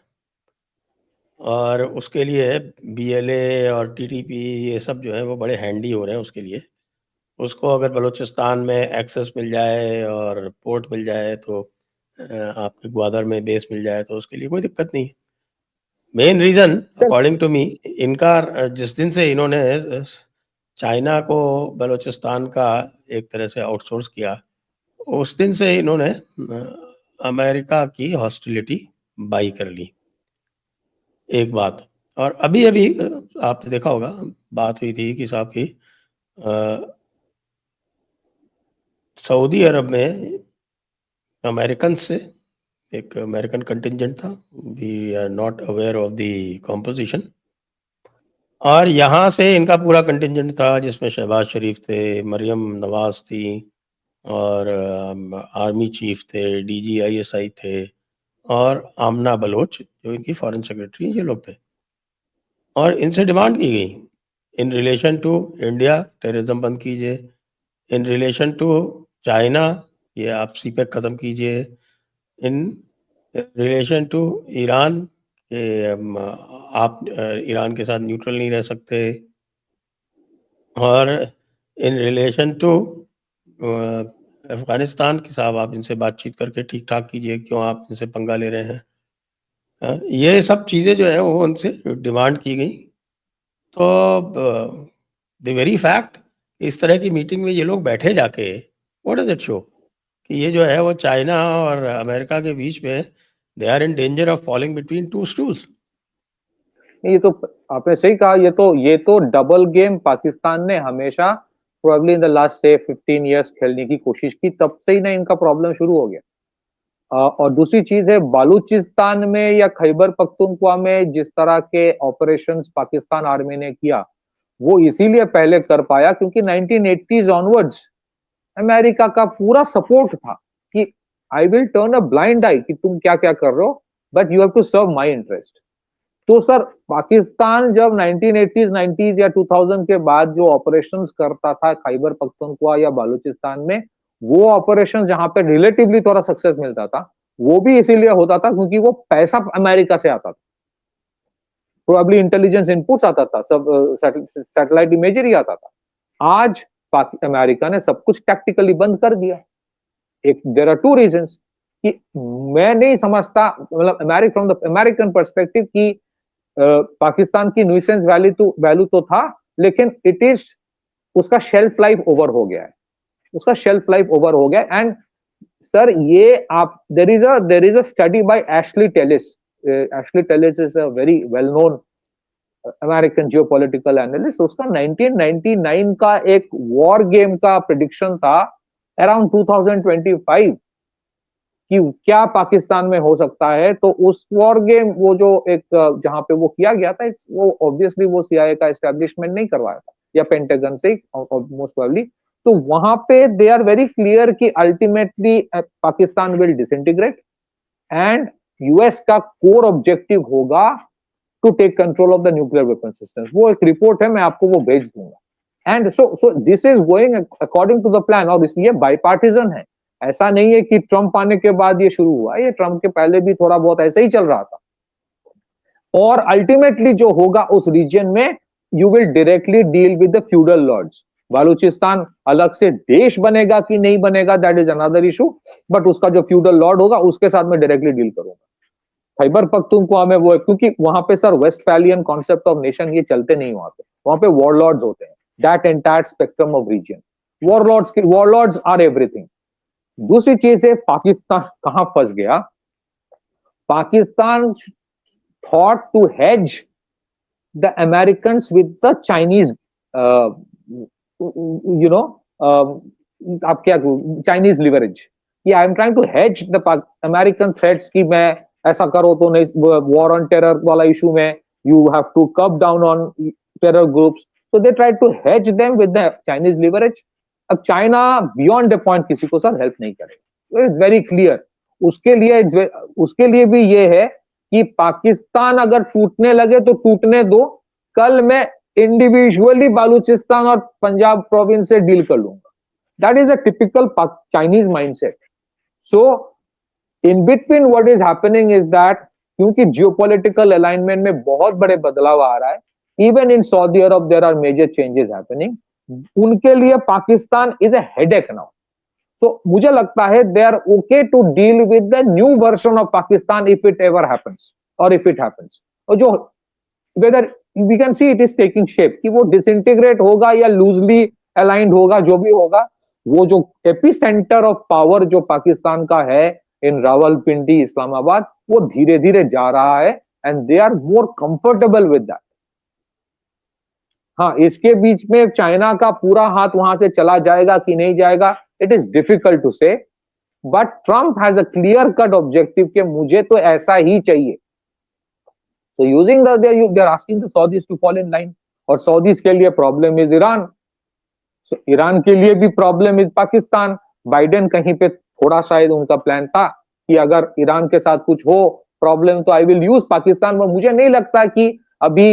और उसके लिए बीएलए और टीटीपी ये सब जो है वो बड़े हैंडी हो रहे हैं उसके लिए। उसको अगर बलूचिस्तान में एक्सेस मिल जाए और पोर्ट मिल जाए, तो आपके ग्वादर में बेस मिल जाए, तो उसके लिए कोई दिक्कत नहीं है। Main reason according to me, इनका जिस दिन से इन्होंने चाइना को बलूचिस्तान का एक तरह से आउटसोर्स किया, उस दिन से इन्होंने अमेरिका की हॉस्टिलिटी बाई कर ली, एक बात। और अभी अभी आपने देखा होगा, बात हुई थी कि साहब की सऊदी अरब में अमेरिकन से एक अमेरिकन कंटिजेंट था, we are not aware of the composition, और यहाँ से इनका पूरा कंटिजेंट था जिसमें शहबाज शरीफ थे, मरियम नवाज थी, और आर्मी चीफ थे, DGISI थे, और आमना बलोच जो इनकी फॉरेन सेक्रेटरी, ये लोग थे। और इनसे डिमांड की गई in relation to India terrorism बंद कीजिए, इन रिलेशन टू चाइना ये आप सीपेक ख़त्म कीजिए, इन रिलेशन टू ईरान के आप ईरान के साथ न्यूट्रल नहीं रह सकते, और इन रिलेशन टू अफ़गानिस्तान के साहब आप इनसे बातचीत करके ठीक ठाक कीजिए, क्यों आप इनसे पंगा ले रहे हैं। ये सब चीज़ें जो है वो उनसे डिमांड की गई। तो द वेरी फैक्ट इस तरह की मीटिंग में ये लोग बैठे जाके, व्हाट डज इट शो कि ये जो है वो चाइना और अमेरिका के बीच में they are in danger of falling between two stools. ये तो आपने सही कहा, ये तो डबल गेम पाकिस्तान ने हमेशा प्रोबेबली इन द लास्ट से 15 इयर्स खेलने की कोशिश की, तब से ही ना इनका प्रॉब्लम शुरू हो गया। और दूसरी चीज है, बालूचिस्तान में या खैबर पख्तूनख्वा में जिस तरह के ऑपरेशंस पाकिस्तान आर्मी ने किया, वो इसीलिए पहले कर पाया क्योंकि 1980s ऑनवर्ड्स अमेरिका का पूरा सपोर्ट था कि I will turn a blind eye कि तुम क्या क्या कर रहे हो, but you have to serve my interest. तो सर पाकिस्तान जब 1980s 90s या 2000 के बाद जो ऑपरेशंस करता था खैबर पख्तूनख्वा या बालूचिस्तान में, वो ऑपरेशन जहां पे रिलेटिवली थोड़ा सक्सेस मिलता था, वो भी इसीलिए होता था क्योंकि वो पैसा अमेरिका से आता था, प्रोबेबली इंटेलिजेंस इनपुट्स आता था, सब सैटेलाइट इमेजरी आता था। आज अमेरिका ने सब कुछ टैक्टिकली बंद कर दिया। एक देयर आर टू रीजंस कि मैं नहीं समझता, मतलब फ्रॉम द अमेरिकन पर्सपेक्टिव कि पाकिस्तान की न्यूसेंस वैल्यू तो था, लेकिन इट इज उसका शेल्फ लाइफ ओवर हो गया है, उसका शेल्फ लाइफ ओवर हो गया। एंड सर ये आप there is a study bye Ashley Tellis. Ashley Tellis is a very well known American geopolitical analyst. उसका 1999 का एक वॉर गेम का प्रिडिक्शन था अराउंड 2025 कि क्या पाकिस्तान में हो सकता है। तो उस वॉर गेम, वो जो एक जहां पे वो किया गया था, वो ऑब्वियसली वो CIA का एस्टेब्लिशमेंट नहीं करवाया था, या पेंटागन से मोस्ट प्रोबेबली। तो वहां पे दे आर वेरी क्लियर कि ultimately Pakistan will disintegrate and US का कोर ऑब्जेक्टिव होगा to take control of the nuclear weapon systems. वो एक रिपोर्ट है, मैं आपको वो भेज दूंगा। And so this is going according to the plan, और इसलिए बाईपार्टिजन है। ऐसा नहीं है कि ट्रंप आने के बाद ये शुरू हुआ, ये ट्रंप के पहले भी थोड़ा बहुत ऐसे ही चल रहा था। और अल्टीमेटली जो होगा उस रीजन में, you will directly deal with the feudal lords. Balochistan अलग से देश बनेगा कि नहीं बनेगा, that is another issue, but उसका जो फ्यूडल लॉर्ड होगा उसके साथ मैं डायरेक्टली डील करूंगा। खैबर पख्तूनख्वा में वो है, क्योंकि वहां पे sir Westphalian concept of nation ये चलते नहीं, वहां पे वॉरलॉर्ड्स होते हैं, that entire spectrum of region. Warlords are everything. दूसरी चीज है, पाकिस्तान कहां फंस गया। Pakistan thought to hedge the Americans with the Chinese, you know, आप क्या चाइनीज लिवरेज, कि I am trying to hedge the American threats कि मैं ऐसा करो तो नहीं, वॉर ऑन टेरर वाला इशू में you have to cut down on terror groups, so they try to hedge them with the Chinese leverage. अब चाइना बियॉन्ड द पॉइंट किसी को सर हेल्प नहीं करेगा, इट्स वेरी क्लियर। उसके लिए भी ये है कि पाकिस्तान अगर टूटने लगे तो टूटने दो, कल मैं इंडिविजुअली बालूचिस्तान और पंजाब प्रोविंस से डील कर लूंगा। That is a typical Chinese mindset. So in between what is happening is that, क्योंकि जियोपॉलिटिकल अलाइनमेंट में बहुत बड़े बदलाव आ रहा है, even in Saudi Arabia there are major changes happening, उनके लिए Pakistan is a headache now. तो मुझे लगता है they are okay to deal with the new version of Pakistan if it ever happens, और इफ इट हैपेंस, और जो whether we can see it is taking shape, कि वो डिसइंटीग्रेट होगा या लूजली अलाइंड होगा, जो भी होगा, वो जो एपिसेंटर ऑफ पावर जो पाकिस्तान का है इन रावलपिंडी, इस्लामाबाद, वो धीरे धीरे जा रहा है and they are more comfortable with that. हाँ, इसके बीच में चाइना का पूरा हाथ वहां से चला जाएगा कि नहीं जाएगा, इट इज डिफिकल्ट टू से, but Trump has a clear cut objective कि मुझे तो ऐसा ही चाहिए। So using they're asking the Saudis to fall in line, और सऊदीज के लिए प्रॉब्लम इज ईरान, ईरान के लिए भी प्रॉब्लम इज पाकिस्तान। बाइडेन कहीं पे थोड़ा शायद उनका प्लान था कि अगर ईरान के साथ कुछ हो प्रॉब्लम तो आई विल यूज पाकिस्तान, में मुझे नहीं लगता कि अभी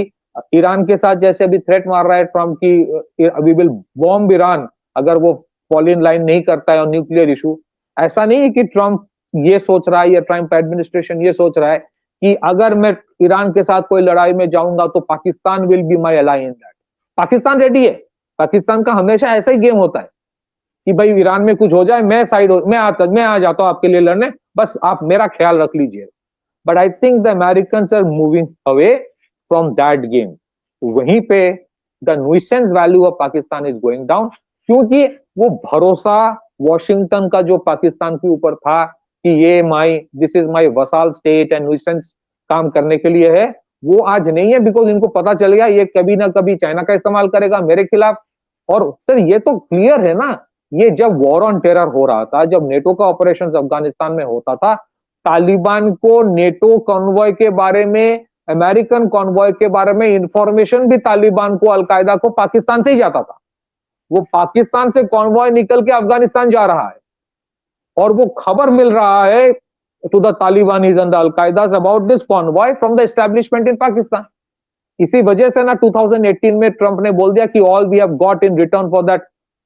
ईरान के साथ जैसे अभी थ्रेट मार रहा है ट्रंप की अभी विल बॉम्ब ईरान अगर वो फॉल इन लाइन नहीं करता है और न्यूक्लियर इशू। ऐसा नहीं है कि ट्रंप ये सोच रहा है या ट्रंप एडमिनिस्ट्रेशन ये सोच रहा है कि अगर मैं ईरान के साथ कोई लड़ाई में जाऊंगा तो Pakistan will be my ally in that. Pakistan ready है, पाकिस्तान का हमेशा ऐसा ही गेम होता है कि भाई ईरान में कुछ हो जाए मैं आ जाता हूं आपके लिए लड़ने, बस आप मेरा ख्याल रख लीजिए। But I think the Americans are moving away from that game. वहीं पे the nuisance value of Pakistan is going down, क्योंकि वो भरोसा वॉशिंगटन का जो पाकिस्तान के ऊपर था कि ये this is my vassal state and nuisance काम करने के लिए है, वो आज नहीं है, बिकॉज इनको पता चल गया ये कभी ना कभी चाइना का इस्तेमाल करेगा मेरे खिलाफ। और सर ये तो क्लियर है ना, ये जब वॉर ऑन टेरर हो रहा था, जब नेटो का ऑपरेशन अफगानिस्तान में होता था, तालिबान को नेटो कॉन्वॉय के बारे में, अमेरिकन कॉन्वॉय के बारे में इंफॉर्मेशन भी तालिबान को, अलकायदा को पाकिस्तान से ही जाता था। वो पाकिस्तान से कॉन्वॉय निकल के अफगानिस्तान जा रहा है और वो खबर मिल रहा है to the Talibanis and the al Qaeda about this convoy from the establishment in Pakistan. इसी वजह से ना 2018 में ट्रंप ने बोल दिया कि all we have got in return for that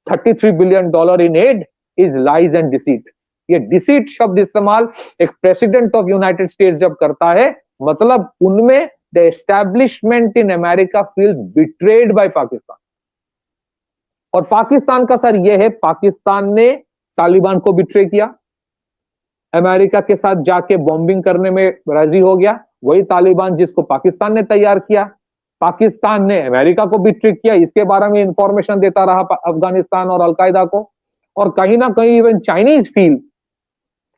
$33 billion in aid is lies and deceit. ये डिसीट शब्द इस्तेमाल एक प्रेसिडेंट ऑफ यूनाइटेड स्टेट्स जब करता है, मतलब उनमें the establishment in America feels betrayed by Pakistan. और पाकिस्तान का सर ये है, पाकिस्तान ने तालिबान को बिट्रे किया, अमेरिका के साथ जाके बॉम्बिंग करने में राजी हो गया, वही तालिबान जिसको पाकिस्तान ने तैयार किया। पाकिस्तान ने अमेरिका को बिट्रे किया, इसके बारे में इंफॉर्मेशन देता रहा अफगानिस्तान और अलकायदा को। और कहीं ना कहीं even Chinese feel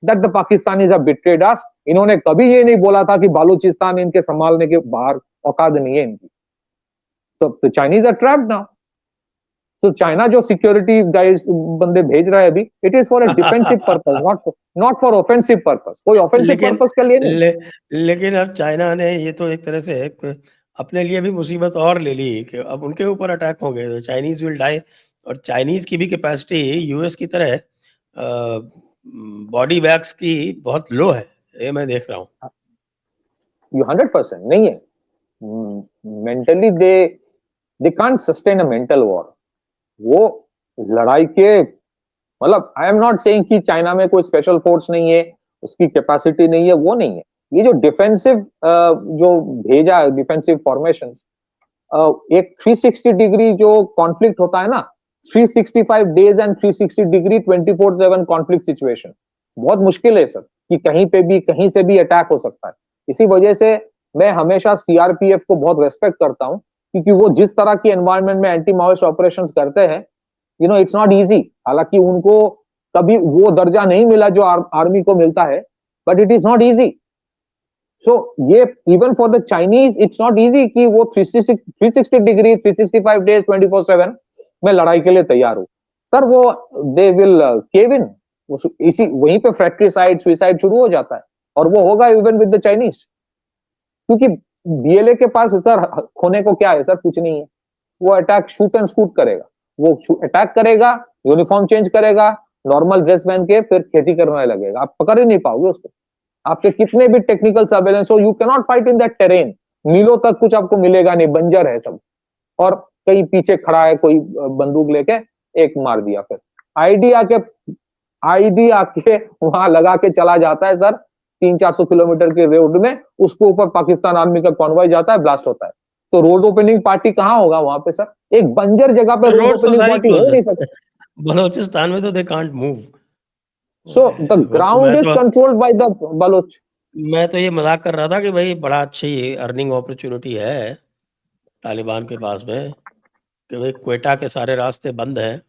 that the Pakistanis have betrayed us. इन्होंने कभी ये नहीं बोला था कि बालूचिस्तान इनके संभालने के बाहर औकात नहीं है इनकी। तो चाइनीज आर ट्रैप्ड नाउ। तो चाइना जो सिक्योरिटी गाइस बंदे भेज रहा है अभी, it is for a defensive purpose, not for offensive purpose. कोई ऑफेंसिव पर्पस के लिए नहीं। लेकिन अब चाइना ने ये तो एक तरह से अपने लिए भी मुसीबत और ले ली कि अब उनके ऊपर अटैक हो गए तो चाइनीज विल डाई। और चाइनीज की भी कैपेसिटी यूएस की तरह बॉडी बैग्स की बहुत लो है, ये मैं देख रहा हूँ। 100% नहीं है। Mentally they can't sustain a mental war. वो लड़ाई के, मतलब आई एम नॉट सेइंग कि चाइना में कोई स्पेशल फोर्स नहीं है, उसकी कैपेसिटी नहीं है, वो नहीं है। ये जो डिफेंसिव जो भेजा डिफेंसिव फॉर्मेशंस, एक 360 डिग्री जो कॉन्फ्लिक्ट होता है ना, 365 days and 360 degree 24/7 conflict situation, बहुत मुश्किल है सर कि कहीं पे भी कहीं से भी अटैक हो सकता है। इसी वजह से मैं हमेशा सीआरपीएफ को बहुत रेस्पेक्ट करता हूं, क्योंकि वो जिस तरह की एनवायरनमेंट में एंटी माओइस्ट ऑपरेशन करते हैं, इट्स नॉट इजी। हालांकि उनको कभी वो दर्जा नहीं मिला जो आर्मी को मिलता है, but it is not easy. So ये even for the Chinese it's not easy कि वो 360 डिग्री 365 डेज 24/7 में लड़ाई के लिए तैयार हो। सर वो दे विल केव इन, इसी वहीं पे फ्रैक्ट्रिसाइड सुइसाइड शुरू हो जाता है, और वो होगा इवन विद द चाइनीज। क्योंकि बीएलए के पास सर खोने को क्या है सर, कुछ नहीं है। वो अटैक शूट एंड शूट करेगा, वो अटैक करेगा, यूनिफॉर्म चेंज करेगा, नॉर्मल ड्रेस पहन के फिर खेती करने लगेगा, आप पकड़ ही नहीं पाओगे उसको। आपके कितने भी टेक्निकल सर्वेलेंस हो, you can not fight in that terrain. मीलों तक कुछ आपको मिलेगा नहीं, बंजर है सब, और कहीं पीछे खड़ा है कोई बंदूक लेके, एक मार दिया। फिर आईडी आके वहां लगा के चला जाता है सर, 300-400 किलोमीटर के रोड में, उसके ऊपर पाकिस्तान आर्मी का कॉन्वॉय जाता है, ब्लास्ट होता है। तो रोड ओपनिंग पार्टी कहां होगा वहां पे सर? एक बंजर जगह पे रोड ओपनिंग पार्टी हो नहीं सकती। बलोचिस्तान में तो they can't move. So the ground is controlled by the Baloch. मैं तो ये मजाक कर रहा था कि भाई बड़ा अच्छी अर्निंग अपॉर्चुनिटी है तालिबान के पास में, कि भाई क्वेटा के सारे रास्ते बंद हैं।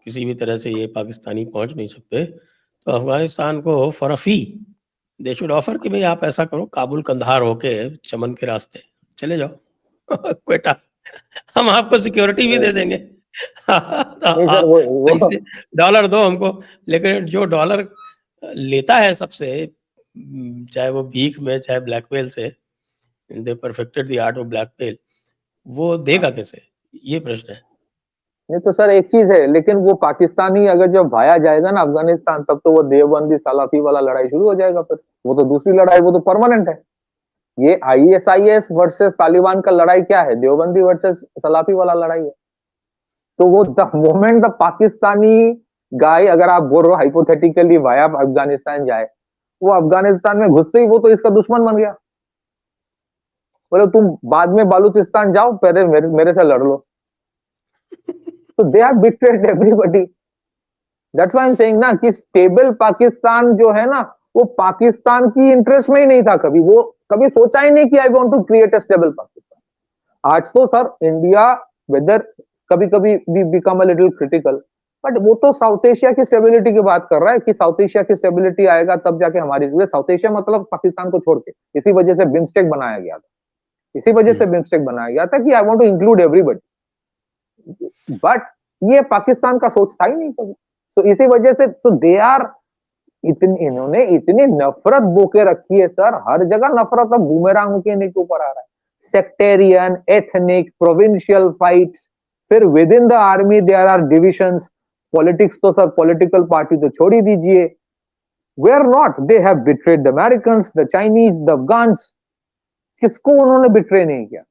किसी भी तरह से ये पाकिस्तानी पहुंच नहीं सकते, तो अफगानिस्तान को for a fee they should offer कि भाई आप ऐसा करो, काबुल कंधार होके चमन के रास्ते चले जाओ क्वेटा, हम आपको सिक्योरिटी भी दे देंगे तो नहीं सर, आप वो पैसे डॉलर दो हमको, लेकिन जो डॉलर लेता है सबसे, चाहे वो भीख में चाहे ब्लैकमेल से, they perfected the art of blackmail, वो देगा कैसे, ये प्रश्न है। नहीं तो सर एक चीज है, लेकिन वो पाकिस्तानी अगर जब भाया जाएगा ना अफगानिस्तान, तब तो वो देवबंदी सलाफी वाला लड़ाई शुरू हो जाएगा। फिर वो तो दूसरी लड़ाई, वो तो परमानेंट है। ये आईएसआईएस वर्सेस तालिबान का लड़ाई क्या है? देवबंदी वर्सेस सलाफी वाला लड़ाई है। तो वो द मोमेंट द पाकिस्तानी गाय, अगर आप बोल रहे हो हाइपोथेटिकली वाया अफगानिस्तान जाए, वो अफगानिस्तान में घुसते ही वो तो इसका दुश्मन बन गया। बोले तुम बाद में बालूचिस्तान जाओ, पहले मेरे से लड़ लो। तो they are betrayed everybody. That's why I am saying ना कि स्टेबल पाकिस्तान जो है ना, वो पाकिस्तान की इंटरेस्ट में ही नहीं था कभी। वो कभी सोचा ही नहीं कि I want to create a stable Pakistan. आज तो सर इंडिया वेदर कभी कभी भी become a little critical, but वो तो साउथ एशिया की स्टेबिलिटी की बात कर रहा है कि साउथ एशिया की स्टेबिलिटी आएगा तब जाके हमारी। साउथ एशिया मतलब पाकिस्तान को छोड़ के, इसी वजह से बिम्स्टेक बनाया गया था। इसी वजह से बिम्स्टेक बनाया गया था कि I want to include everybody. But ये पाकिस्तान का सोच था ही नहीं कभी। तो इसी वजह से तो दे आर इन्होंने इतनी नफरत बोके रखी है सर, हर जगह नफरत। अब बूमेरांग के ऊपर आ रहा है। सेक्टेरियन, एथनिक, प्रोविंशियल फाइट्स, फिर within the army there are divisions. Politics तो सर, पॉलिटिकल पार्टी तो छोड़ ही दीजिए। Where not, they have betrayed the Americans, the Chinese, the Afghans. किसको उन्होंने बिट्रे नहीं किया?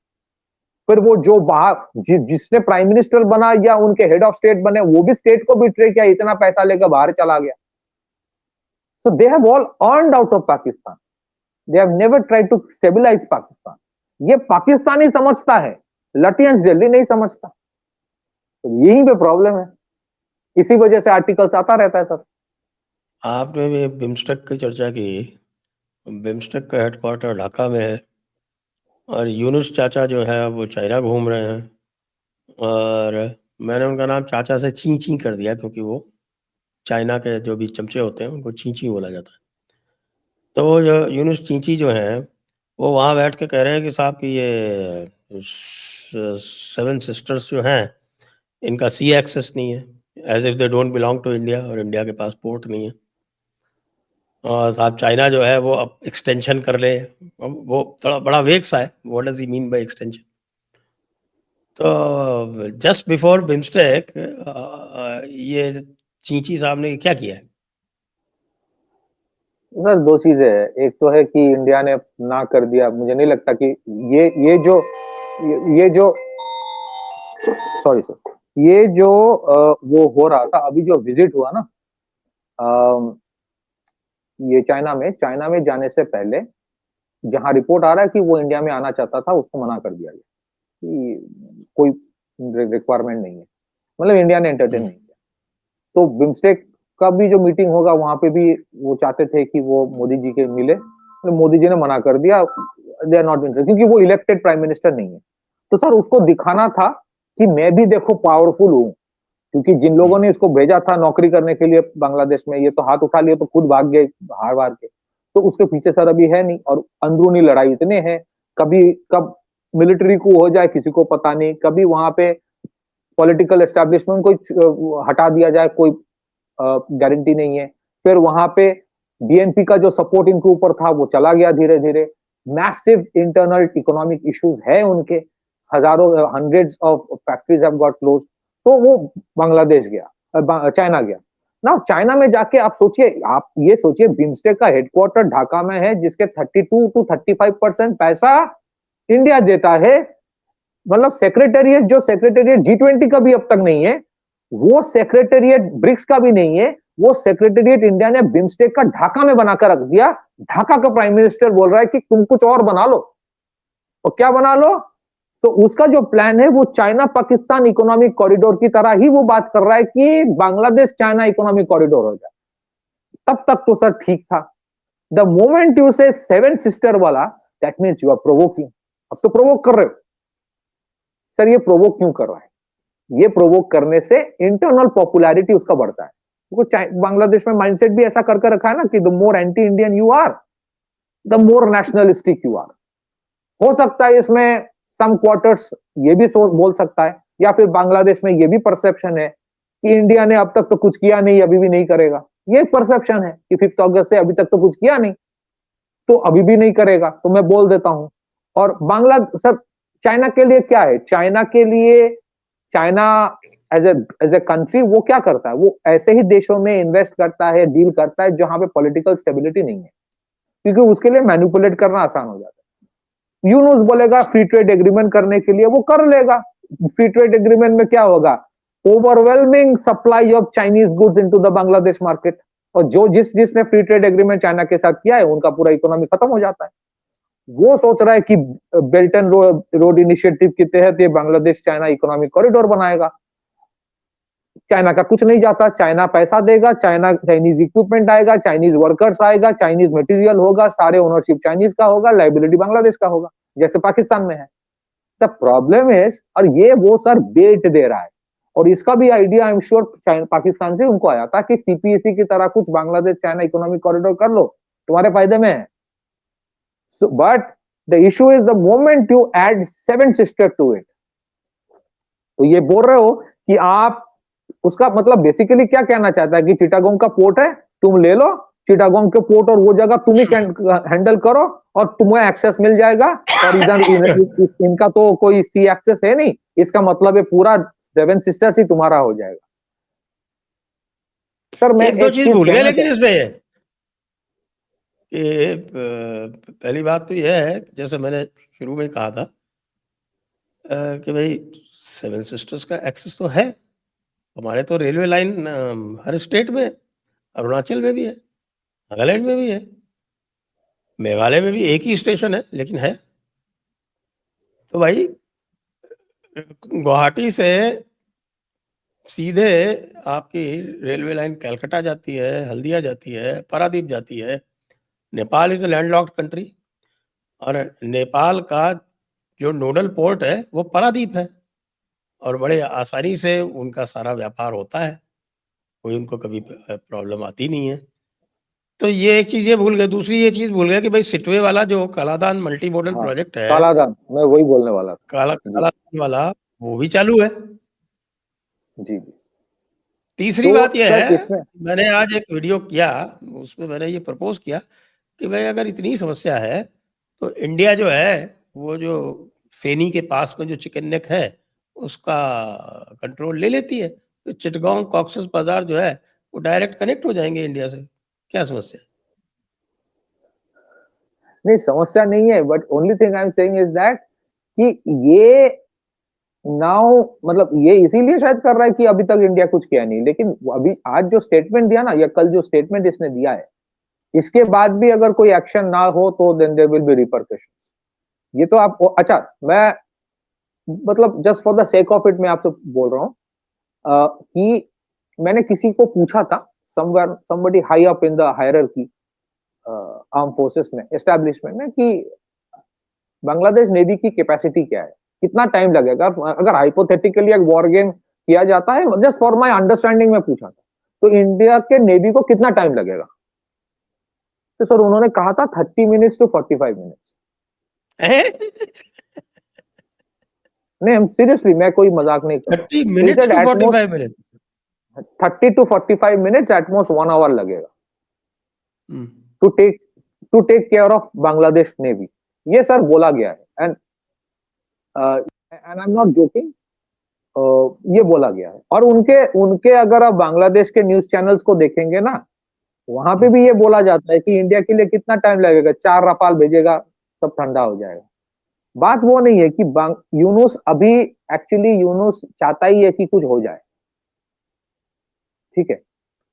फिर वो जो बाहर जिसने प्राइम मिनिस्टर बना या उनके हेड ऑफ स्टेट बने, वो भी स्टेट को बिट्रे किया, इतना पैसा लेकर बाहर चला गया। So they have all earned out of Pakistan. They have never tried to stabilize Pakistan. ये पाकिस्तानी समझता है, लटियंस दिल्ली नहीं समझता। तो यही पे प्रॉब्लम है। इसी वजह से आर्टिकल्स आता रहता है सर। आपने भी बिम्स्टेक की चर्चा की। बिम्स्टेक का हेडक्वार्टर ढाका में है, और यूनुस चाचा जो है वो चाइना घूम रहे हैं, और मैंने उनका नाम चाचा से ची ची कर दिया, क्योंकि वो चाइना के जो भी चमचे होते हैं उनको ची ची बोला जाता है। तो वो जो यूनुस चींची जो हैं, वो वहाँ बैठ के कह रहे हैं कि साहब कि ये सेवन सिस्टर्स जो हैं, इनका सी एक्सेस नहीं है, as if they don't belong to India, और इंडिया के पास पोर्ट नहीं है। और साहब चाइना जो है वो अब एक्सटेंशन कर ले। वो थोड़ा बड़ा वेग सा है, what does he mean by extension. तो जस्ट बिफोर बिम्स्टेक ये चींची साहब ने क्या किया है? सर दो चीजें है। एक तो है कि इंडिया ने ना कर दिया। मुझे नहीं लगता कि ये जो सॉरी सर, ये जो वो हो रहा था अभी, जो विजिट हुआ ना ये चाइना में जाने से पहले, जहां रिपोर्ट आ रहा है कि वो इंडिया में आना चाहता था, उसको मना कर दिया गया कि कोई रिक्वायरमेंट नहीं है। मतलब इंडिया ने एंटरटेन नहीं किया। तो बिम्स्टेक का भी जो मीटिंग होगा, वहां पे भी वो चाहते थे कि वो मोदी जी के मिले, तो मोदी जी ने मना कर दिया। दे आर नॉट इंटरेस्टेड, क्योंकि वो इलेक्टेड प्राइम मिनिस्टर नहीं है। तो सर उसको दिखाना था कि मैं भी देखो पावरफुल हूँ, क्योंकि जिन लोगों ने इसको भेजा था नौकरी करने के लिए बांग्लादेश में, ये तो हाथ उठा लिए तो खुद भाग गए हार हार के। तो उसके पीछे सर अभी है नहीं, और अंदरूनी लड़ाई इतने हैं। कभी कब मिलिट्री को हो जाए किसी को पता नहीं, कभी वहां पे पॉलिटिकल एस्टेब्लिशमेंट को हटा दिया जाए, कोई गारंटी नहीं है। फिर वहां पे बीएनपी का जो सपोर्ट इनके ऊपर था वो चला गया धीरे धीरे। मैसिव इंटरनल इकोनॉमिक इश्यूज है उनके, हजारों hundreds of factories have got closed. तो वो बांग्लादेश गया, चाइना गया ना। चाइना में जाके आप सोचिए, आप ये सोचिए, बिम्स्टेक का हेडक्वार्टर ढाका में है, जिसके 32 to 35% पैसा इंडिया देता है। मतलब सेक्रेटेरिएट, जो सेक्रेटेरिएट G20 का भी अब तक नहीं है, वो सेक्रेटेरिएट ब्रिक्स का भी नहीं है, वो सेक्रेटेरिएट इंडिया ने बिम्स्टेक का ढाका में बनाकर रख दिया। ढाका का प्राइम मिनिस्टर बोल रहा है कि तुम कुछ और बना लो। और क्या बना लो? तो उसका जो प्लान है वो चाइना पाकिस्तान इकोनॉमिक कॉरिडोर की तरह ही वो बात कर रहा है कि बांग्लादेश चाइना इकोनॉमिक कॉरिडोर हो जाए। तब तक तो सर ठीक था। The moment you say seven sister वाला, that means you are provoking. अब तो प्रोवोक कर रहे हो सर। ये प्रोवोक क्यों कर रहा है? ये प्रोवोक करने से इंटरनल पॉपुलैरिटी उसका बढ़ता है। बांग्लादेश में माइंडसेट भी ऐसा करके रखा है ना कि the more anti Indian you are, the more nationalistic you are. हो सकता है इसमें सम क्वार्टर्स ये भी बोल सकता है, या फिर बांग्लादेश में ये भी परसेप्शन है कि इंडिया ने अब तक तो कुछ किया नहीं, अभी भी नहीं करेगा। ये परसेप्शन है कि 5 अगस्त से अभी तक तो कुछ किया नहीं, तो अभी भी नहीं करेगा, तो मैं बोल देता हूं। और सर चाइना के लिए क्या है? चाइना के लिए, चाइना एज ए कंट्री वो क्या करता है? वो ऐसे ही देशों में इन्वेस्ट करता है, डील करता है जहां पे पॉलिटिकल स्टेबिलिटी नहीं है, क्योंकि उसके लिए मैनिपुलेट करना आसान हो जाता है। यूनुस बोलेगा फ्री ट्रेड एग्रीमेंट करने के लिए, वो कर लेगा। फ्री ट्रेड एग्रीमेंट में क्या होगा? Overwhelming supply of Chinese goods into the Bangladesh market, और जिसने फ्री ट्रेड एग्रीमेंट चाइना के साथ किया है उनका पूरा इकोनॉमी खत्म हो जाता है। वो सोच रहा है कि बेल्ट एंड रोड इनिशिएटिव के तहत ये बांग्लादेश चाइना इकोनॉमिक कॉरिडोर बनाएगा। चाइना का कुछ नहीं जाता, चाइना पैसा देगा, चाइनीज इक्विपमेंट आएगा, चाइनीज वर्कर्स आएगा, चाइनीज मटेरियल होगा, सारे ओनरशिप चाइनीज का होगा, लाइबिलिटी बांग्लादेश का होगा, जैसे पाकिस्तान में है। द प्रॉब्लम इज, और ये वो सर बेट दे रहा है, और इसका भी idea I am sure Pakistan से उनको आया था कि सीपीएसी की तरह कुछ बांग्लादेश चाइना इकोनॉमिक कॉरिडोर कर लो, तुम्हारे फायदे में है। But the issue is the moment you add 7 sister to it, तो ये बोल रहे हो कि आप, उसका मतलब बेसिकली क्या कहना चाहता है कि चिटागोंग का पोर्ट है, तुम ले लो चिटागोंग के पोर्ट और वो जगह तुम ही हैंडल करो और तुम्हें एक्सेस मिल जाएगा, और इधर इनका तो कोई सी एक्सेस है नहीं, इसका मतलब है पूरा 7 सिस्टर्स ही तुम्हारा हो जाएगा। सर मैं एक दो चीज भूल गए लेकिन इसमें पहली बात तो यह है, जैसे मैंने शुरू में कहा था कि भाई 7 सिस्टर्स का एक्सेस तो है, हमारे तो रेलवे लाइन हर स्टेट में, अरुणाचल में भी है, नागालैंड में भी है, मेघालय में भी एक ही स्टेशन है लेकिन है। तो भाई गुवाहाटी से सीधे आपकी रेलवे लाइन कलकत्ता जाती है, हल्दिया जाती है, पारादीप जाती है। Nepal is a landlocked country, और नेपाल का जो नोडल पोर्ट है वो पारादीप है, और बड़े आसानी से उनका सारा व्यापार होता है, कोई उनको कभी प्रॉब्लम आती नहीं है। तो ये एक चीज ये भूल गए। दूसरी ये चीज भूल गए कि भाई सिटवे वाला जो कालादान मल्टी मॉडल प्रोजेक्ट है, कालादान, मैं वही बोलने वाला था। कालादान वाला वो भी चालू है। जी। तीसरी तो बात यह है, इसमें मैंने आज एक वीडियो किया, उसमें मैंने ये प्रपोज किया कि भाई अगर इतनी समस्या है तो इंडिया जो है वो जो फेनी के पास में जो चिकन नेक है उसका कंट्रोल ले लेती है, तो चिटगांव कॉक्सेस बाजार जो है वो डायरेक्ट कनेक्ट हो जाएंगे इंडिया से। क्या समस्या है? नहीं, समस्या नहीं है, but only thing I am saying is that कि ये नाउ, मतलब ये इसीलिए शायद कर रहा है कि अभी तक इंडिया कुछ किया नहीं, लेकिन अभी आज जो स्टेटमेंट दिया ना, या कल जो स्टेटमेंट इसने दिया है, इसके बाद भी अगर कोई एक्शन ना हो तो then there will be repercussions. ये तो आप, अच्छा मैं मतलब just for the sake of it मैं आपसे बोल रहा हूं कि मैंने किसी को पूछा था, somebody high up in the hierarchy arm forces में, एस्टैब्लिशमेंट में, कि बांग्लादेश नेवी की कैपेसिटी क्या है, कितना टाइम लगेगा अगर हाइपोथेटिकली एक वॉर गेम किया जाता है, जस्ट फॉर माय अंडरस्टैंडिंग में पूछा था, तो इंडिया के नेवी को कितना टाइम लगेगा? तो सर उन्होंने कहा था 30 मिनट्स टू 45 मिनट्स। नहीं, सीरियसली मैं कोई मजाक नहीं कर रहा हूँ। 30 minutes to 45 minute, 30 to 45 minutes, at most 1 hour लगेगा to take care of Bangladesh navy. ये सर बोला गया है, and I am not joking, ये बोला गया है। और उनके अगर आप बांग्लादेश के न्यूज चैनल्स को देखेंगे ना, वहां पे भी ये बोला जाता है कि इंडिया के लिए कितना टाइम लगेगा, 4 रफाल भेजेगा सब ठंडा हो जाएगा। बात वो नहीं है कि यूनुस अभी, एक्चुअली यूनुस चाहता ही है कि कुछ हो जाए, ठीक है।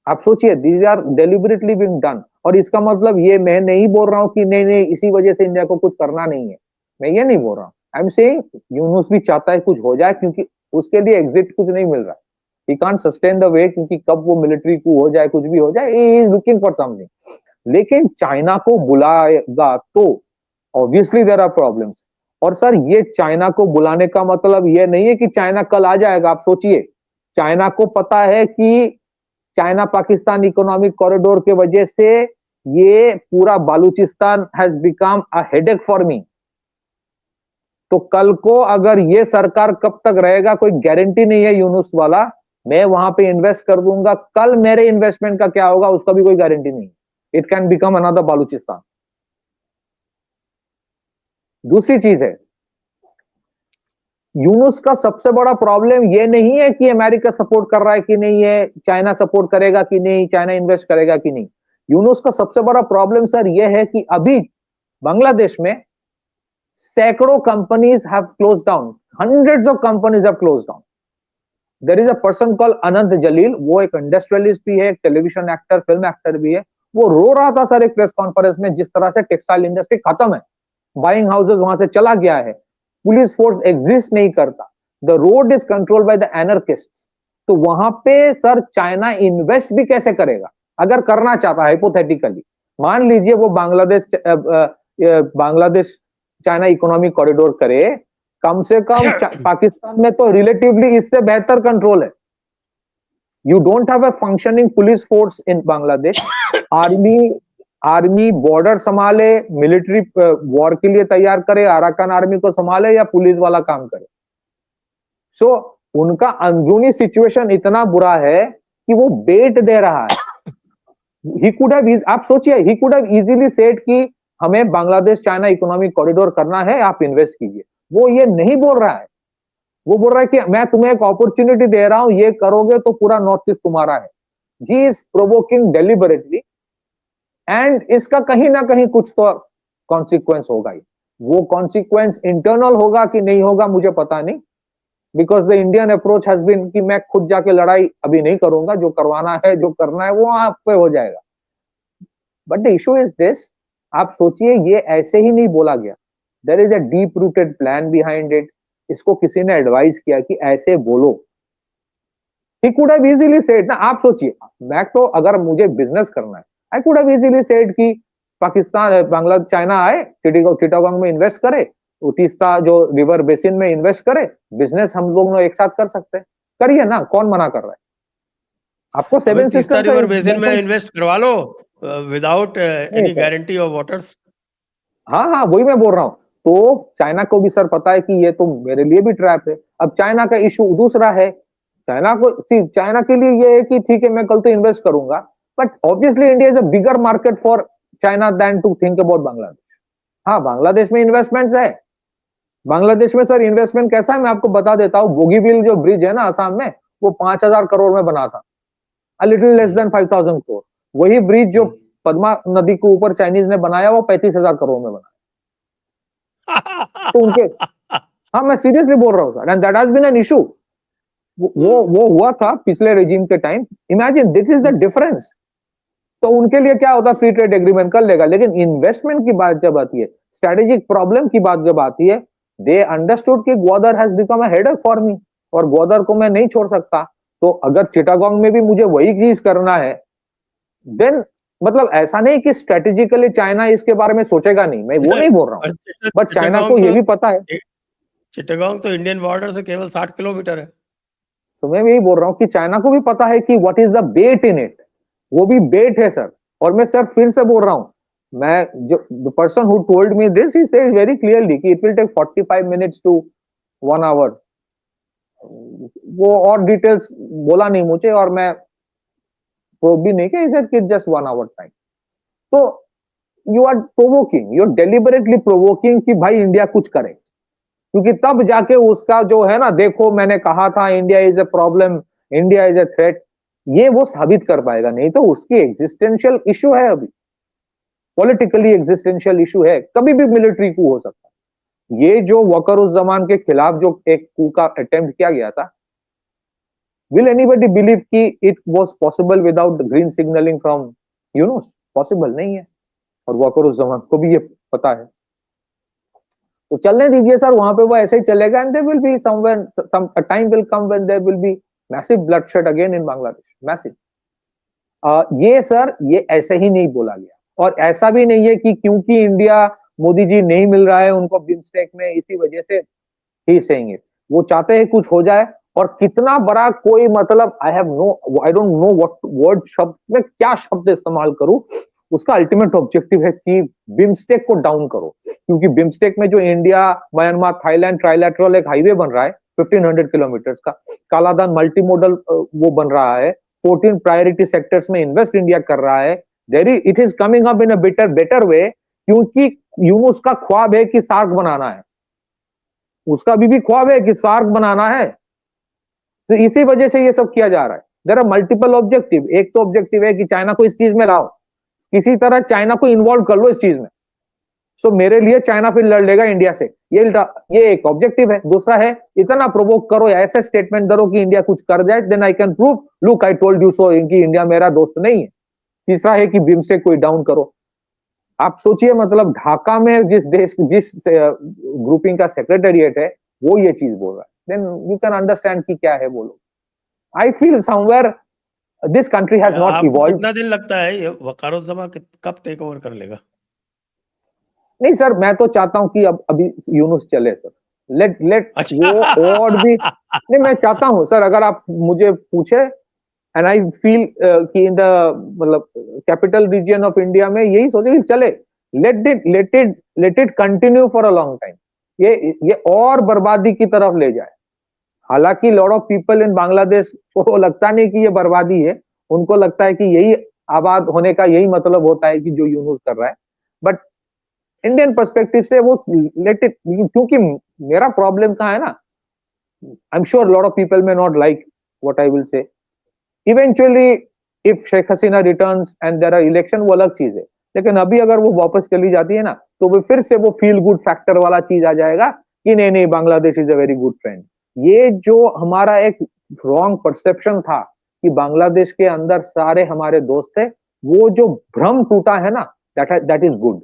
आप सोचिए, these are deliberately being done, और इसका मतलब ये मैं नहीं बोल रहा हूं कि नहीं इसी वजह से इंडिया को कुछ करना नहीं है, मैं ये नहीं बोल रहा हूं। आई एम सेइंग यूनुस भी चाहता है कुछ हो जाए, क्योंकि उसके लिए एग्जिट कुछ नहीं मिल रहा है, he can't sustain the way, क्योंकि कब वो मिलिट्री को हो जाए, कुछ भी हो जाए, he is looking for something. लेकिन चाइना को बुलाएगा तो ऑब्वियसली देयर आर प्रॉब्लम्स, और सर ये चाइना को बुलाने का मतलब ये नहीं है कि चाइना कल आ जाएगा। आप सोचिए, चाइना को पता है कि चाइना पाकिस्तान इकोनॉमिक कॉरिडोर के वजह से ये पूरा Balochistan has become a headache for me. तो कल को अगर ये सरकार कब तक रहेगा कोई गारंटी नहीं है यूनुस वाला, मैं वहां पे इन्वेस्ट कर दूंगा, कल मेरे इन्वेस्टमेंट का क्या होगा उसका भी कोई गारंटी नहीं। It can become another Balochistan. दूसरी चीज है, यूनुस का सबसे बड़ा प्रॉब्लम ये नहीं है कि अमेरिका सपोर्ट कर रहा है कि नहीं है, चाइना सपोर्ट करेगा कि नहीं, चाइना इन्वेस्ट करेगा कि नहीं। यूनुस का सबसे बड़ा प्रॉब्लम सर ये है कि अभी बांग्लादेश में सैकड़ों companies have close down, hundreds of companies have close down. There is a person called Anant Jalil, वो एक इंडस्ट्रियलिस्ट भी है, एक टेलीविजन एक्टर, फिल्म एक्टर भी है। वो रो रहा था सर एक प्रेस कॉन्फ्रेंस में, जिस तरह से टेक्सटाइल इंडस्ट्री खत्म है, बाइंग हाउसेस वहां से चला गया है, पुलिस फोर्स एग्जिस्ट नहीं करता, the road is controlled by the anarchist. तो वहां पे सर चाइना इन्वेस्ट भी कैसे करेगा? अगर करना चाहता है हाइपोथेटिकली, मान लीजिए वो बांग्लादेश चाइना इकोनॉमिक कॉरिडोर करे, कम से कम पाकिस्तान में तो रिलेटिवली इससे बेहतर कंट्रोल है। You don't have a functioning police force in Bangladesh, army border संभाले, मिलिट्री वॉर के लिए तैयार करे, अराकान आर्मी को संभाले या पुलिस वाला काम करे। सो उनका अंदरूनी सिचुएशन इतना बुरा है कि वो बेट दे रहा है। ही कुड हैव, आप सोचिए, ही कुड हैव इजीली सेड कि हमें बांग्लादेश चाइना इकोनॉमिक कॉरिडोर करना है, आप इन्वेस्ट कीजिए। वो ये नहीं बोल रहा है, वो बोल रहा है कि मैं तुम्हें एक अपॉर्चुनिटी दे रहा हूं, ये करोगे तो पूरा नॉर्थ ईस्ट तुम्हारा है। He is provoking deliberately, and इसका कहीं ना कहीं कुछ तो कॉन्सिक्वेंस होगा ही। वो कॉन्सिक्वेंस इंटरनल होगा कि नहीं होगा मुझे पता नहीं, because the Indian approach has been कि मैं खुद जाके लड़ाई अभी नहीं करूंगा, जो करवाना है जो करना है वो आप पे हो जाएगा। But the issue is this, आप सोचिए ये ऐसे ही नहीं बोला गया, there is a deep rooted plan behind it. इसको किसी ने एडवाइस किया कि ऐसे बोलो। He could have easily said ना, आप सोचिए, मैं तो अगर मुझे बिजनेस करना है, I could have easily said कि पाकिस्तान बांग्लादेश चाइना आए, चिटागोंग में इन्वेस्ट करे, तीस्ता जो रिवर बेसिन में इन्वेस्ट करे, बिजनेस हम लोग एक साथ कर सकते हैं, करिए ना, कौन मना कर रहा है आपको? Seven Teesta sister river basin में इन्वेस्ट करवा लो without any guarantee of waters. हाँ हाँ, वही मैं बोल रहा हूँ। तो चाइना को भी सर पता है कि ये तो मेरे लिए भी ट्रैप है। अब चाइना का इशू दूसरा है, चाइना के लिए ये है कि ठीक है मैं कल तो इन्वेस्ट करूंगा, but obviously India is a bigger market for China than to think about Bangladesh. हाँ, बांग्लादेश में इन्वेस्टमेंट्स है। बांग्लादेश में सर इन्वेस्टमेंट कैसा है मैं आपको बता देता हूँ। बोगीबिल जो ब्रिज है ना असम में, वो 5,000 करोड़ में बना था, a little less than 5,000 crore. वही ब्रिज जो पद्मा नदी के ऊपर चाइनीज ने बनाया वो 35,000 करोड़ में बनाया। तो उनके, हाँ मैं सीरियसली बोल रहा हूँ sir, and that has been an issue. वो हुआ था पिछले रेजिम के time. Imagine, this is the difference. तो उनके लिए क्या होता, फ्री ट्रेड एग्रीमेंट कर लेगा, लेकिन इन्वेस्टमेंट की बात जब आती है, स्ट्रेटेजिक प्रॉब्लम की बात जब आती है, दे अंडरस्टूड कि Gwadar has become a headache for मी, और ग्वादर को मैं नहीं छोड़ सकता। तो अगर चिटागोंग में भी मुझे वही चीज करना है, देन मतलब ऐसा नहीं कि स्ट्रेटेजिकली चाइना इसके बारे में सोचेगा नहीं, मैं वो नहीं बोल रहा हूँ, बट चाइना को ये भी पता है। चिटागोंग तो इंडियन बॉर्डर से केवल 60 किलोमीटर है। तो मैं यही बोल रहा हूँ कि चाइना को भी पता है कि what is the bet in it, वो भी बेट है सर। और मैं सर फिर से बोल रहा हूँ, मैं जो the person who told me this, he said very clearly कि it will take 45 minutes to 1 hour. वो और डिटेल्स बोला नहीं मुझे, और मैं वो भी नहीं कि जस्ट 1 आवर टाइम। तो you are provoking, you are deliberately provoking कि भाई इंडिया कुछ करे, क्योंकि तब जाके उसका जो है ना, देखो मैंने कहा था India is a problem, India is a threat, ये वो साबित कर पाएगा। नहीं तो उसकी एग्जिस्टेंशियल इशू है, अभी पॉलिटिकली एग्जिस्टेंशियल इशू है, कभी भी मिलिट्री कू हो सकता है। ये जो वकरुज़्ज़मान के खिलाफ जो एक कू का अटेम्प्ट किया गया था, विल एनीबडी बिलीव कि it was possible without green signalling from Yunus? Possible नहीं है, और वकरुज़्ज़मान को भी ये पता है। तो चलने दीजिए सर, वहां पे वो ऐसे ही चलेगा, and there will be somewhere some time will come when there will be massive bloodshed again in Bangladesh, massive. ये सर, ये ऐसे ही नहीं बोला गया, और ऐसा भी नहीं है कि क्योंकि इंडिया मोदी जी नहीं मिल रहा है उनको बिम्स्टेक में, इसी वजह से ही सेइंग इट। वो चाहते हैं कुछ हो जाए, और कितना बड़ा कोई मतलब I don't know what word, शब्द में क्या शब्द इस्तेमाल करूं, उसका अल्टीमेट ऑब्जेक्टिव है कि बिम्स्टेक को डाउन करो। क्योंकि बिम्स्टेक में जो इंडिया, म्यांमार, थाईलैंड ट्राइलैटरल एक हाईवे बन रहा है 1500 किलोमीटर्स का, कालादान मल्टी मॉडल वो बन रहा है, 14 प्रायोरिटी सेक्टर्स में इन्वेस्ट इंडिया कर रहा है, it is coming up in a better way. क्योंकि यूनुस का ख्वाब है कि सार्क बनाना है, उसका भी ख्वाब है कि सार्क बनाना है, तो इसी वजह से ये सब किया जा रहा है। There are multiple objective. एक तो ऑब्जेक्टिव है कि चाइना को इस चीज में लाओ, किसी तरह चाइना को इन्वॉल्व कर लो इस चीज में, सो मेरे लिए चाइना फिर लड़ लेगा इंडिया से, ये एक ऑब्जेक्टिव है। दूसरा है इतना प्रोवोक करो या ऐसे स्टेटमेंट दो कि इंडिया कुछ कर जाए, then I can prove, look I told you so, कि इंडिया मेरा दोस्त नहीं है। तीसरा है कि बिम्स्टेक कोई डाउन करो। आप सोचिए, मतलब ढाका में जिस ग्रुपिंग का सेक्रेटेरिएट है वो ये चीज बोल रहा है, देन यू कैन अंडरस्टैंड कि क्या है वो लोग। I feel somewhere this country has not आपको इवॉल्व। कितना दिन लगता है ये वकारुज्जमा कब टेक ओवर कर लेगा? नहीं सर, मैं तो चाहता हूं कि अब अभी यूनुस चले सर, लेट अच्छा। वो और भी नहीं, मैं चाहता हूं सर, अगर आप मुझे पूछे, एंड आई फील कि इन द मतलब कैपिटल रीजन ऑफ इंडिया में यही सोचे कि चले, let it continue for a long time, ये और बर्बादी की तरफ ले जाए। हालांकि lot of people in Bangladesh को लगता नहीं कि ये बर्बादी है, उनको लगता है कि यही आबाद होने का यही मतलब होता है कि जो यूनुस कर रहा है। बट इंडियन पर्सपेक्टिव से वो लेट इट, क्योंकि मेरा प्रॉब्लम कहाँ है ना, I am sure lot of people may not like what I will say, eventually if Sheikh Hasina returns and there are election, वो अलग चीज है, लेकिन अभी अगर वो वापस चली जाती है ना, तो वो फिर से वो फील गुड फैक्टर वाला चीज आ जाएगा कि नहीं नहीं, Bangladesh is a very good friend. ये जो हमारा एक रॉन्ग परसेप्शन था कि बांग्लादेश के अंदर सारे हमारे दोस्त थे, वो जो भ्रम टूटा है ना, दैट इज गुड।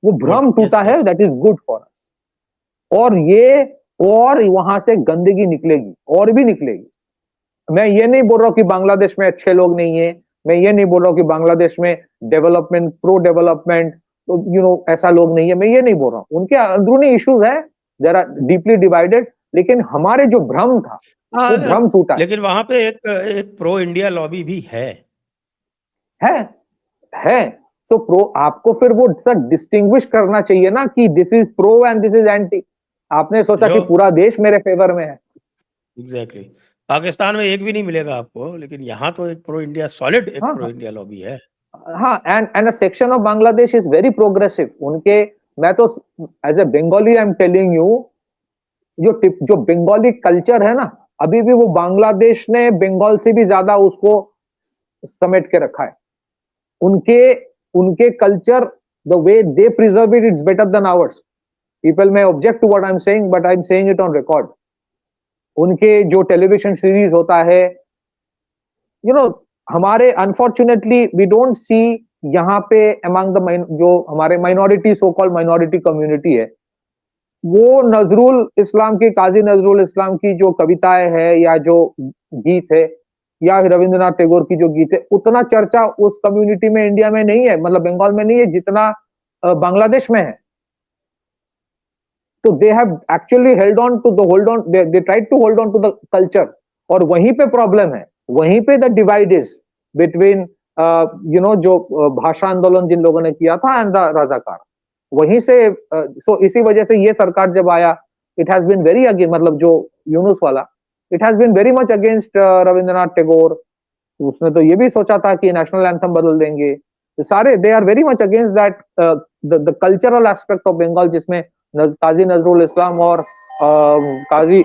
वो भ्रम टूटा है, that is good for us. और वहां से गंदगी निकलेगी, और भी निकलेगी। मैं ये नहीं बोल रहा हूं कि बांग्लादेश में अच्छे लोग नहीं है, मैं ये नहीं बोल रहा हूं कि बांग्लादेश में डेवलपमेंट, प्रो डेवलपमेंट, तो ऐसा लोग नहीं है, मैं ये नहीं बोल रहा हूं। उनके अंदरूनी इश्यूज है, देयर आर डीपली डिवाइडेड, लेकिन हमारे जो भ्रम था वो भ्रम टूटा लेकिन वहां पे एक प्रो इंडिया लॉबी भी है। है तो प्रो, आपको फिर वो सर डिस्टिंग्विश करना चाहिए ना कि this is pro and this is anti. आपने सोचा कि पूरा देश मेरे फेवर में है। एग्जैक्टली पाकिस्तान में एक भी नहीं मिलेगा आपको, लेकिन यहाँ तो एक प्रो इंडिया सॉलिड एक प्रो इंडिया लॉबी है। हाँ, and a section of Bangladesh is very progressive. उनके, मैं तो as a Bengali I am telling you, जो बंगाली कल्चर है ना, अभी भी वो बांग्लादेश ने बंगाल से भी ज्यादा उसको समेट के रखा है। उनके culture, the way they preserve it, it's better than ours. People may object to what I am saying, but I am saying it on record. उनके जो टेलीविजन सीरीज होता है, हमारे अनफॉर्चुनेटली वी डोंट सी यहाँ पे among the जो हमारे minority, so called minority community है, वो नजरुल इस्लाम की, काजी नजरुल इस्लाम की जो कविताएं है या जो गीत है, या रविंद्रनाथ टैगोर की जो गीत है, उतना चर्चा उस कम्युनिटी में इंडिया में नहीं है, मतलब बंगाल में नहीं है, जितना बांग्लादेश में है। तो they have actually they tried to hold on to the culture, और वहीं पे प्रॉब्लम है, वहीं पे द डिवाइड इज बिटवीन जो भाषा आंदोलन जिन लोगों ने किया था एंड द राजाकार, वहीं से सो इसी वजह से ये सरकार जब आया, it has been very against, मतलब जो यूनुस वाला, it has been very much against Rabindranath Tagore. उसने तो ये भी सोचा था कि नेशनल एंथम बदल देंगे, सारे they are very much against that the cultural aspect of Bengal, जिसमें काजी नजरुल इस्लाम और काजी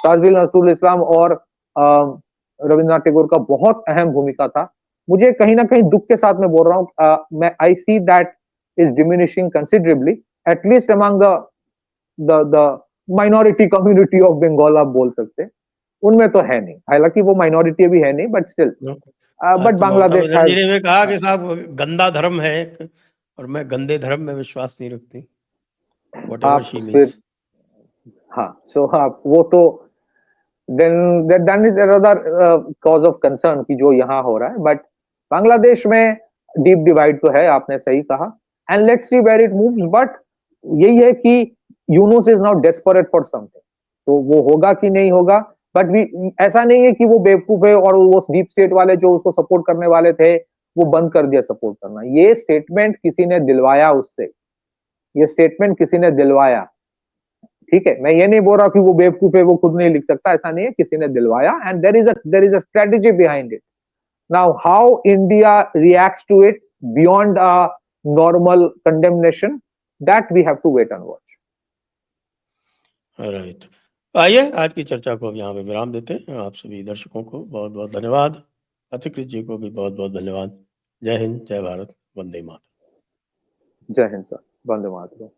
नजरुल इस्लाम और रविंद्रनाथ टैगोर का बहुत अहम भूमिका था। मुझे कहीं ना कहीं दुख के साथ में बोल रहा हूँ, मैं I see that is diminishing considerably, at least among the minority community of Bengal, आप बोल सकते, उनमें तो है नहीं, हालांकि वो माइनॉरिटी भी है नहीं, बट स्टिल, बट बांग्लादेश ने कहा कि साहब गंदा धर्म है और मैं गंदे धर्म में विश्वास नहीं रखती, व्हाटएवर शी मींस। हाँ, सो आप वो तो then is another cause of concern कि जो यहाँ हो रहा है। बट बांग्लादेश में डीप डिवाइड तो है, आपने सही कहा, and let's see where it moves. But यही है कि Yunus is now desperate for something. तो वो होगा कि नहीं होगा, बट ऐसा नहीं है कि वो बेवकूफ है और वो डीप स्टेट वाले जो उसको सपोर्ट करने वाले थे वो बंद कर दिया सपोर्ट करना। ये स्टेटमेंट किसी ने दिलवाया उससे, ये स्टेटमेंट किसी ने दिलवाया, ठीक है। मैं ये नहीं बोल रहा कि वो बेवकूफ है, वो खुद नहीं लिख सकता, ऐसा नहीं है, किसी ने दिलवाया, and there is a strategy behind it. Now how India reacts to it beyond a normal condemnation, that we have to wait and watch. Right, आइए आज की चर्चा को अब यहाँ पे विराम देते हैं। आप सभी दर्शकों को बहुत बहुत धन्यवाद, पथिकृत जी को भी बहुत बहुत धन्यवाद। जय हिंद, जय भारत, वंदे मातरम। जय हिंद सर, वंदे मातरम।